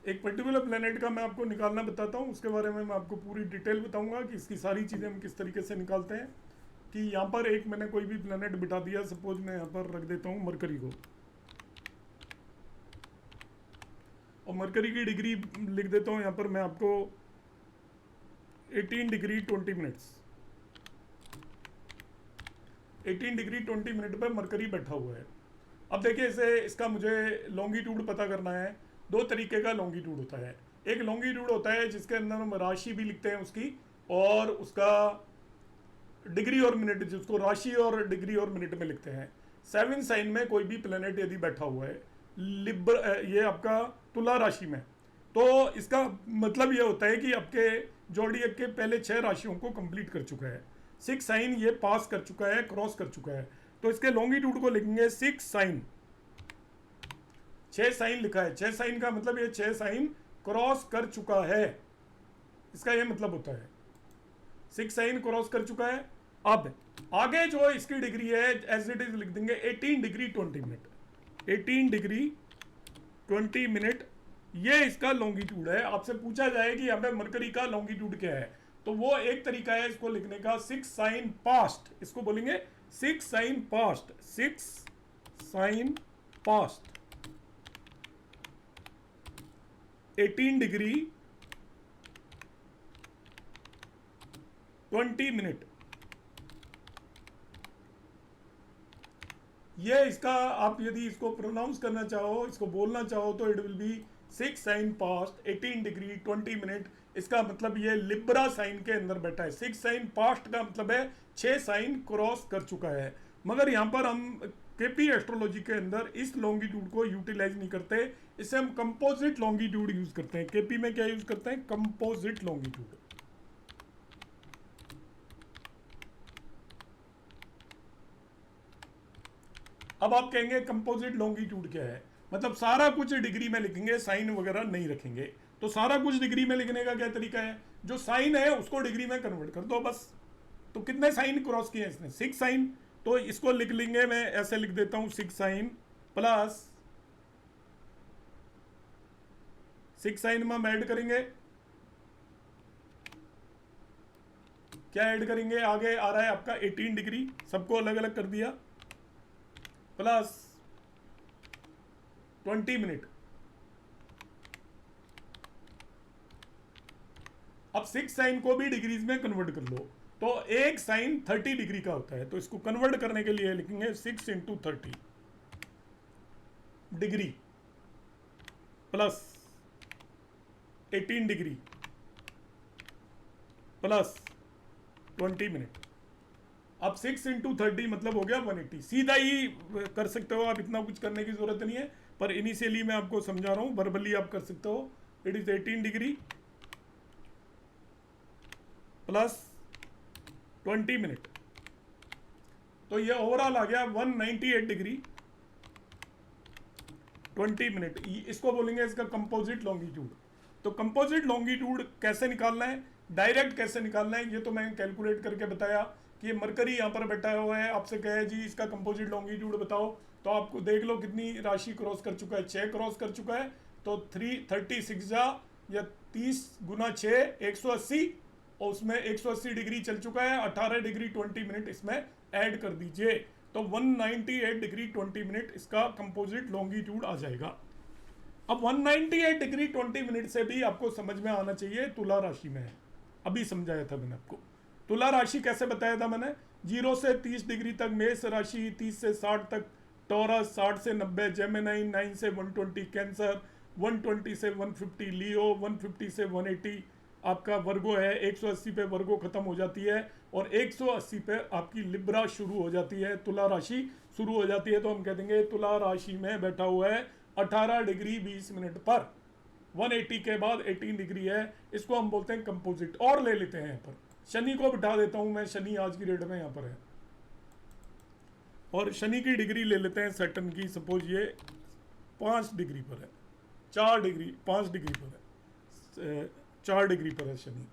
एक पर्टिकुलर प्लेनेट का मैं आपको निकालना बताता हूँ, उसके बारे में मैं आपको पूरी डिटेल बताऊंगा कि इसकी सारी चीज़ें हम किस तरीके से निकालते हैं। कि यहाँ पर एक मैंने कोई भी प्लेनेट बिठा दिया, सपोज मैं यहाँ पर रख देता हूँ मरकरी को, और मरकरी की डिग्री लिख देता हूँ यहाँ पर मैं आपको 18 डिग्री 20 मिनट्स। 18 डिग्री 20 मिनट पर मरकरी बैठा हुआ है। अब देखिए इसे इसका मुझे लॉन्गिट्यूड पता करना है। दो तरीके का लॉन्गिट्यूड होता है। एक लॉन्गिट्यूड होता है जिसके अंदर हम राशि भी लिखते हैं उसकी, और उसका डिग्री और मिनट, जिसको राशि और डिग्री और मिनट में लिखते हैं। 7 साइन में कोई भी प्लेनेट यदि बैठा हुआ है ये आपका तुला राशि में, तो इसका मतलब ये होता है कि आपके जोडिएक के पहले 6 राशियों को कंप्लीट कर चुका है। 6 साइन ये पास कर चुका है, क्रॉस कर चुका है। तो इसके लॉन्गिट्यूड को लिखेंगे 6 साइन। 6 साइन लिखा है, 6 साइन का मतलब ये 6 साइन क्रॉस कर चुका है, इसका ये मतलब होता है 6 साइन क्रॉस कर चुका है। अब आगे जो इसकी डिग्री है एज इट इज लिख देंगे 18 डिग्री 20 मिनट। 18 डिग्री 20 मिनट ये इसका लॉन्गिट्यूड है। आपसे पूछा जाए कि यहाँ पे मरकरी का लॉन्गिट्यूड क्या है, तो वो एक तरीका है इसको लिखने का 6 साइन पास्ट। इसको बोलेंगे 6 sign past. 6 sign past 18 degree 20 minute. ये इसका आप यदि इसको प्रोनाउंस करना चाहो, इसको बोलना चाहो, तो it will be 6 sign past 18 degree 20 minute. इसका मतलब ये लिब्रा साइन के अंदर बैठा है। 6 साइन पास्ट का मतलब है 6 साइन क्रॉस कर चुका है। मगर यहाँ पर हम केपी एस्ट्रोलॉजी के अंदर इस लॉन्गिट्यूड को यूटिलाइज नहीं करते, इसे हम कंपोजिट लॉन्गिट्यूड यूज करते हैं। केपी में क्या यूज करते हैं? Composite longitude. अब आप कहेंगे कंपोजिट लॉन्गिट्यूड क्या है? मतलब सारा कुछ डिग्री में लिखेंगे, साइन वगैरह नहीं रखेंगे। तो सारा कुछ डिग्री में लिखने का क्या तरीका है? जो साइन है उसको डिग्री में कन्वर्ट कर दो बस। तो कितने साइन क्रॉस किए इसने? 6 साइन। तो इसको लिख लेंगे, मैं ऐसे लिख देता हूं 6 साइन प्लस 6 साइन में हम ऐड करेंगे, क्या ऐड करेंगे? आगे आ रहा है आपका 18 डिग्री, सबको अलग अलग कर दिया, प्लस 20 मिनट। अब 6 साइन को भी डिग्रीज में कन्वर्ट कर लो, तो एक साइन 30 डिग्री का होता है। तो इसको कन्वर्ट करने के लिए लिखेंगे 6 into 30 degree plus 18 degree plus 20 minute. अब 6 इंटू 30 मतलब हो गया 180। सीधा ही कर सकते हो आप, इतना कुछ करने की जरूरत नहीं है, पर इनिशियली मैं आपको समझा रहा हूं, वर्बली आप कर सकते हो। It is 18 degree plus 20 minute. तो ये ओवरऑल आ गया 198 डिग्री 20 मिनट। इसको बोलेंगे इसका कंपोजिट लॉन्गिट्यूड। तो कंपोजिट लॉन्गिट्यूड कैसे निकालना है, डायरेक्ट कैसे निकालना है, ये तो मैंने कैलकुलेट करके बताया कि ये मरकरी यहाँ पर बैठा हुआ है। आपसे कहे जी इसका कंपोजिट लॉन्गिट्यूड बताओ, तो आपको देख लो कितनी राशि क्रॉस कर चुका है, 6 क्रॉस कर चुका है। तो 336 या 30 गुना 6 180, और उसमें 180 डिग्री चल चुका है। 18 डिग्री 20 मिनट इसमें ऐड कर दीजिए, तो 198 डिग्री 20 मिनट इसका कंपोजिट लॉन्गिट्यूड आ जाएगा। अब 198 डिग्री 20 मिनट से भी आपको समझ में आना चाहिए तुला राशि में है। अभी समझाया था मैंने आपको तुला राशि कैसे बताया था मैंने। 0 से 30 डिग्री तक मेष राशि, 30 से 60 तक टॉरस, 60 से 90 जेमिनी, 9 से 120 कैंसर, 120 से 150 लियो, 150 से 180 आपका वर्गो है। 180 पे वर्गो खत्म हो जाती है और 180 पे आपकी लिब्रा शुरू हो जाती है, तुला राशि शुरू हो जाती है। तो हम कह देंगे तुला राशि में बैठा हुआ है 18 डिग्री 20 मिनट पर। 180 के बाद 18 डिग्री है, इसको हम बोलते हैं कंपोजिट। और ले लेते हैं यहाँ पर शनि को बिठा देता हूं मैं, शनि आज की डेट में यहाँ पर है, और शनि की डिग्री ले लेते हैं सैटर्न की। सपोज ये 5 डिग्री पर है, 4 डिग्री 5 डिग्री पर है, 4 डिग्री पर है शनि।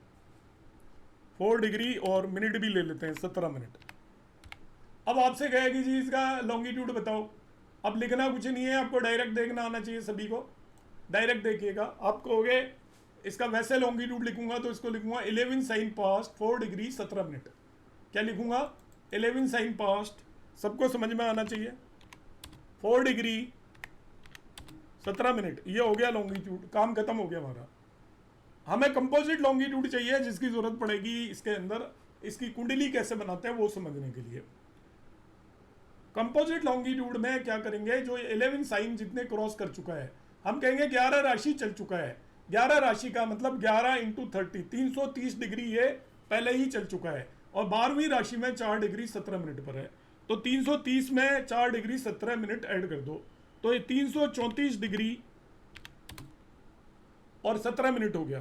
4 डिग्री और मिनट भी ले लेते हैं 17 मिनट। अब आपसे कहे कि जी इसका लॉन्गिट्यूड बताओ। अब लिखना कुछ नहीं है, आपको डायरेक्ट देखना आना चाहिए सभी को। डायरेक्ट देखिएगा, आप कहोगे इसका वैसे लॉन्गिट्यूड लिखूंगा तो इसको लिखूंगा 11 साइन पास्ट 4 डिग्री 17 मिनट। क्या लिखूंगा? 11 साइन पास्ट, सबको समझ में आना चाहिए, 4 डिग्री 17 मिनट, ये हो गया लॉन्गिट्यूड, काम खत्म हो गया हमारा। हमें कंपोजिट लॉन्गिट्यूड चाहिए जिसकी जरूरत पड़ेगी इसके अंदर इसकी कुंडली कैसे बनाते हैं वो समझने के लिए। कंपोजिट लॉन्गिट्यूड में क्या करेंगे, जो 11 साइन जितने क्रॉस कर चुका है, हम कहेंगे 11 राशि चल चुका है। 11 राशि का मतलब 11 इंटू 30, 330 डिग्री ये पहले ही चल चुका है, और 12वीं राशि में 4 डिग्री 17 मिनट पर है, तो 330 में 4 डिग्री 17 मिनट ऐड कर दो, तो ये 334 डिग्री और 17 मिनट हो गया।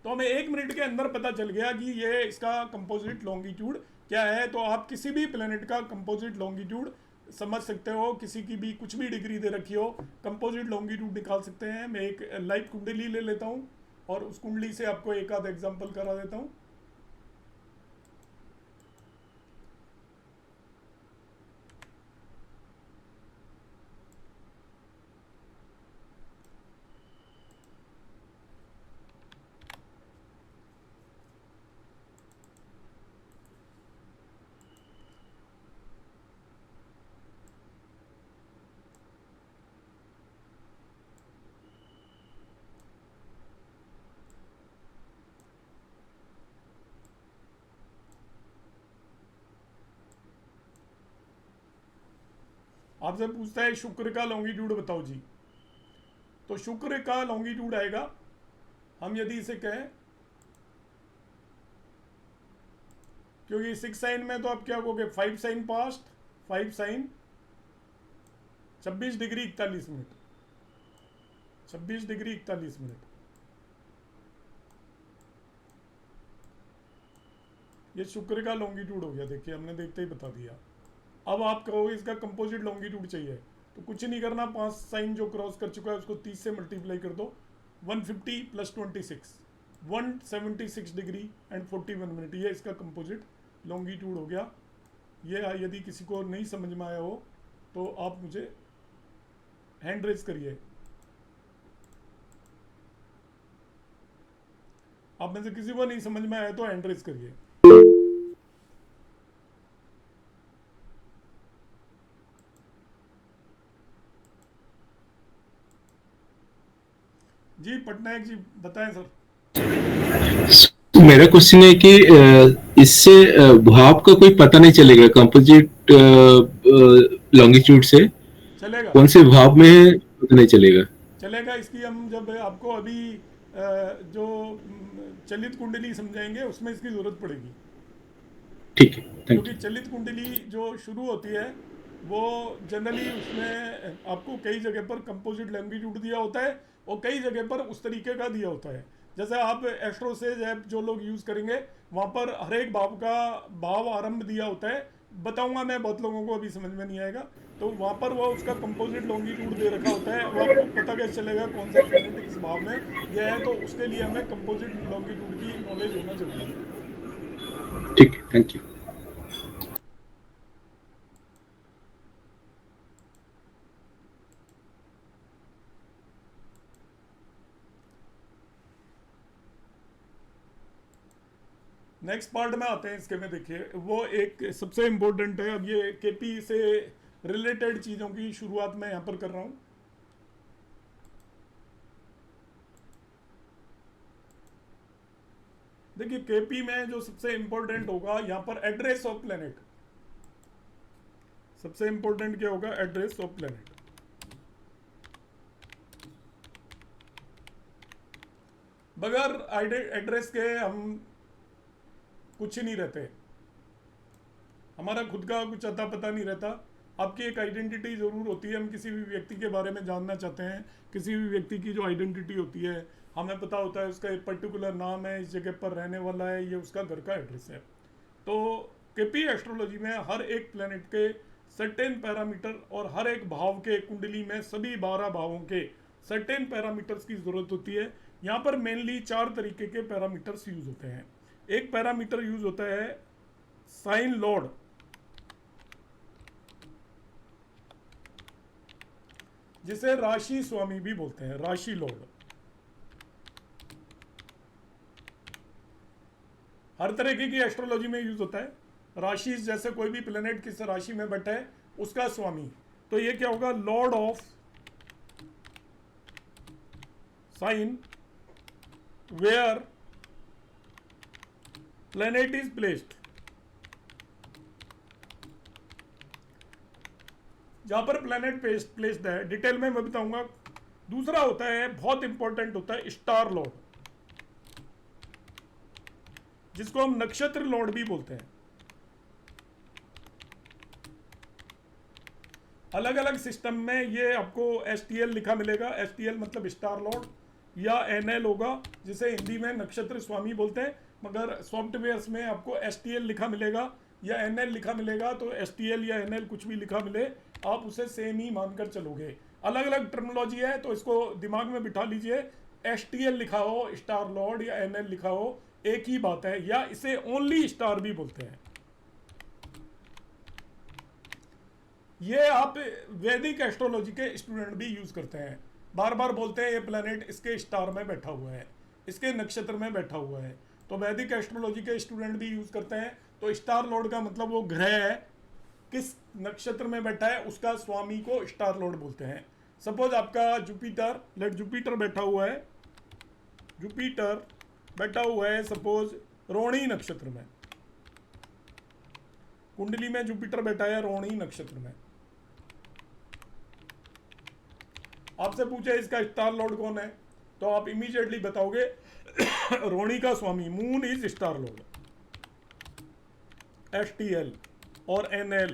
तो हमें 1 मिनट के अंदर पता चल गया कि ये इसका कंपोजिट लॉन्गिट्यूड क्या है। तो आप किसी भी प्लेनेट का कंपोजिट लॉन्गिट्यूड समझ सकते हो, किसी की भी कुछ भी डिग्री दे रखी हो, कंपोजिट लॉन्गिट्यूड निकाल सकते हैं। मैं एक लाइव कुंडली ले लेता हूँ और उस कुंडली से आपको एक आध एग्जाम्पल करा देता हूँ। आपसे पूछता है शुक्र का लॉन्गिट्यूड बताओ जी, तो शुक्र का लॉन्गिट्यूड आएगा, हम यदि इसे कहें, क्योंकि 6 साइन में तो आप क्या कहोगे, 5 sign past, 5 sign 26 degree 41 minute, 26 degree 41 minute, ये शुक्र का लॉन्गिट्यूड हो गया। देखिए हमने देखते ही बता दिया। अब आप कहोगे इसका कंपोजिट लॉन्गिट्यूड चाहिए, तो कुछ नहीं करना, 5 साइन जो क्रॉस कर चुका है उसको 30 से मल्टीप्लाई कर दो, 150 प्लस 26, 176 डिग्री एंड 41 मिनट, ये इसका कंपोजिट लॉन्गिट्यूड हो गया। ये यदि किसी को नहीं समझ में आया हो तो आप मुझे हैंड रेज करिए। आप में से किसी को नहीं समझ में आया तो हैंड रेज करिए। जी पटनायक जी बताएं सर। मेरा क्वेश्चन है कि इससे भाप का कोई पता नहीं चलेगा कंपोजिट लॉन्गिट्यूड से, चलेगा कौन से भाप में है पता नहीं चलेगा। चलेगा, इसकी हम जब आपको अभी जो चलित कुंडली समझाएंगे उसमें इसकी जरूरत पड़ेगी, ठीक है, थैंक क्योंकि यू। चलित कुंडली जो शुरू होती है वो जनरली उसमें आपको कई जगह पर कंपोजिट लॉन्गिट्यूड दिया होता है और कई जगह पर उस तरीके का दिया होता है। जैसे आप एस्ट्रोसेज ऐप जो लोग यूज़ करेंगे वहाँ पर हर एक भाव का भाव आरंभ दिया होता है, बताऊंगा मैं, बहुत लोगों को अभी समझ में नहीं आएगा। तो वहाँ पर वो उसका कंपोजिट लॉन्गिट्यूड दे रखा होता है, अब आपको पता कैसे चलेगा कौन सा प्लेनेट किस भाव में यह है, तो उसके लिए हमें कंपोजिट लॉन्गिट्यूड की नॉलेज होना जरूरी है। ठीक है, थैंक यू। नेक्स्ट पार्ट में आते हैं इसके में। देखिए वो एक सबसे इम्पोर्टेंट है, अब ये केपी से रिलेटेड चीज़ों की शुरुआत मैं यहाँ पर कर रहा हूँ। देखिए केपी में जो सबसे इम्पोर्टेंट होगा यहाँ पर एड्रेस ऑफ प्लेनेट, सबसे इम्पोर्टेंट क्या होगा, एड्रेस ऑफ प्लेनेट। बगैर एड्रेस के हम कुछ ही नहीं रहते, हमारा खुद का कुछ अता पता नहीं रहता। आपकी एक आइडेंटिटी ज़रूर होती है, हम किसी भी व्यक्ति के बारे में जानना चाहते हैं, किसी भी व्यक्ति की जो आइडेंटिटी होती है हमें पता होता है उसका एक पर्टिकुलर नाम है, इस जगह पर रहने वाला है, ये उसका घर का एड्रेस है। तो केपी एस्ट्रोलॉजी में हर एक प्लेनेट के सर्टेन पैरामीटर और हर एक भाव के कुंडली में सभी 12 भावों के सर्टेन पैरामीटर्स की ज़रूरत होती है। यहाँ पर मेनली 4 तरीके के पैरामीटर्स यूज़ होते हैं। एक पैरामीटर यूज़ होता है साइन लॉर्ड, जिसे राशि स्वामी भी बोलते हैं, राशि लॉर्ड। हर तरीके की एस्ट्रोलॉजी में यूज होता है। राशि जैसे कोई भी प्लेनेट किस राशि में बैठा है उसका स्वामी, तो ये क्या होगा, lord of sign where planet is placed. जहां पर प्लैनेट प्लेस्ड है, डिटेल में मैं बताऊंगा। दूसरा होता है, बहुत इंपॉर्टेंट होता है, स्टार लॉर्ड, जिसको हम नक्षत्र लॉर्ड भी बोलते हैं। अलग अलग सिस्टम में ये आपको STL लिखा मिलेगा। STL मतलब स्टार लॉर्ड, या NL होगा जिसे हिंदी में नक्षत्र स्वामी बोलते हैं, मगर सॉफ्टवेयर्स में आपको STL लिखा मिलेगा या NL लिखा मिलेगा। तो STL या NL कुछ भी लिखा मिले, आप उसे सेम ही मानकर चलोगे। अलग अलग टर्मिनोलॉजी है, तो इसको दिमाग में बिठा लीजिए। STL लिखा हो स्टार लॉर्ड या NL लिखा हो, एक ही बात है, या इसे ओनली स्टार भी बोलते हैं। ये आप वैदिक एस्ट्रोलॉजी के स्टूडेंट भी यूज करते हैं, बार बार बोलते हैं ये प्लैनेट इसके स्टार में बैठा हुआ है, इसके नक्षत्र में बैठा हुआ है। तो वैदिक एस्ट्रोलॉजी के स्टूडेंट भी यूज करते हैं। तो स्टार लॉर्ड का मतलब वो ग्रह है, किस नक्षत्र में बैठा है उसका स्वामी को स्टार लॉर्ड बोलते हैं। सपोज आपका जुपिटर, लेट जुपिटर बैठा हुआ है, जुपिटर बैठा हुआ है सपोज रोहिणी नक्षत्र में, कुंडली में जुपिटर बैठा है रोहिणी नक्षत्र में। आपसे पूछे इसका स्टार लॉर्ड कौन है, तो आप इमीडिएटली बताओगे रोहिणी का स्वामी, moon is star lord. STL और NL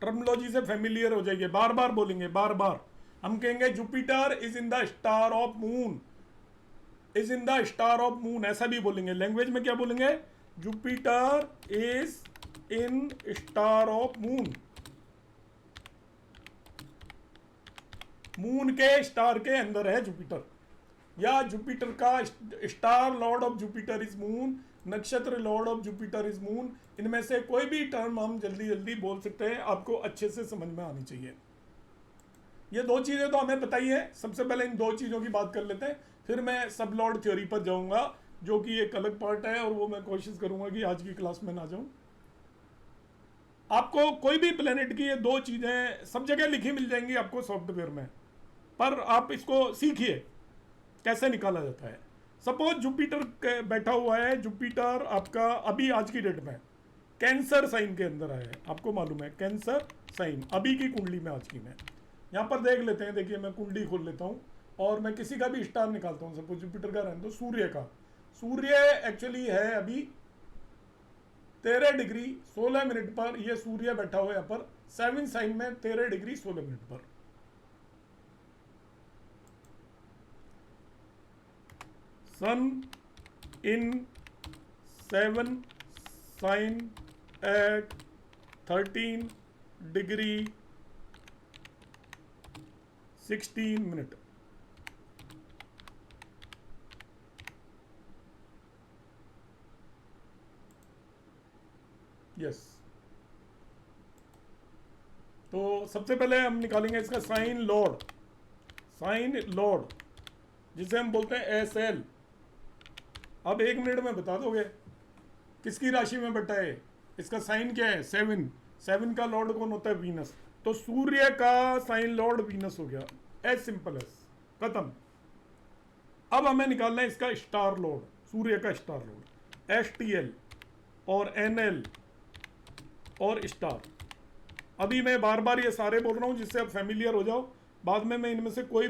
टर्मिनोलॉजी से फेमिलियर हो जाइए, बार बार बोलेंगे, बार बार हम कहेंगे Jupiter is in the star of moon, is in the star of moon, ऐसा भी बोलेंगे। लैंग्वेज में क्या बोलेंगे, Jupiter is in star of moon, moon के स्टार के अंदर है जुपिटर, या जुपिटर का star lord of Jupiter is moon, nakshatra lord of Jupiter is moon. इनमें से कोई भी टर्म हम जल्दी जल्दी बोल सकते हैं, आपको अच्छे से समझ में आनी चाहिए। ये दो चीजें तो हमें पता ही है। सबसे पहले इन दो चीजों की बात कर लेते हैं, फिर मैं सब लॉर्ड थ्योरी पर जाऊंगा, जो कि एक अलग पार्ट है, और वो मैं कोशिश करूंगा कि आज की क्लास में ना जाऊं। आपको कोई भी प्लेनेट की ये दो चीजें सब जगह लिखी मिल जाएंगी आपको सॉफ्टवेयर में, पर आप इसको सीखिए कैसे निकाला जाता है। सपोज जुपिटर बैठा हुआ है, जुपिटर आपका अभी आज की डेट में कैंसर साइन के अंदर आया है, आपको मालूम है कैंसर साइन अभी की कुंडली में आज की में। यहाँ पर देख लेते हैं, देखिए मैं कुंडली खोल लेता हूँ और मैं किसी का भी स्टार निकालता हूँ। सपोज जुपिटर का रहने दो, सूर्य का। सूर्य एक्चुअली है अभी 13 डिग्री 16 मिनट पर, यह सूर्य बैठा हुआ है यहाँ पर 7 साइन में 13 डिग्री 16 मिनट पर। Sun in 7 sign at 13 degree 16 minute. Yes, तो सबसे पहले हम निकालेंगे इसका साइन लॉर्ड, साइन लॉर्ड जिसे हम बोलते हैं SL। अब 1 मिनट में बता दोगे किसकी राशि में बैठा है, इसका साइन क्या है 7, 7 का लॉर्ड कौन होता है वीनस, तो सूर्य का साइन लॉर्ड वीनस हो गया, एज सिंपल एज, खत्म। अब हमें निकालना है इसका स्टार लॉर्ड, सूर्य का स्टार लॉर्ड, STL और NL और स्टार। अभी मैं बार बार ये सारे बोल रहा हूँ जिससे आप फैमिलियर हो जाओ, बाद में मैं इनमें से कोई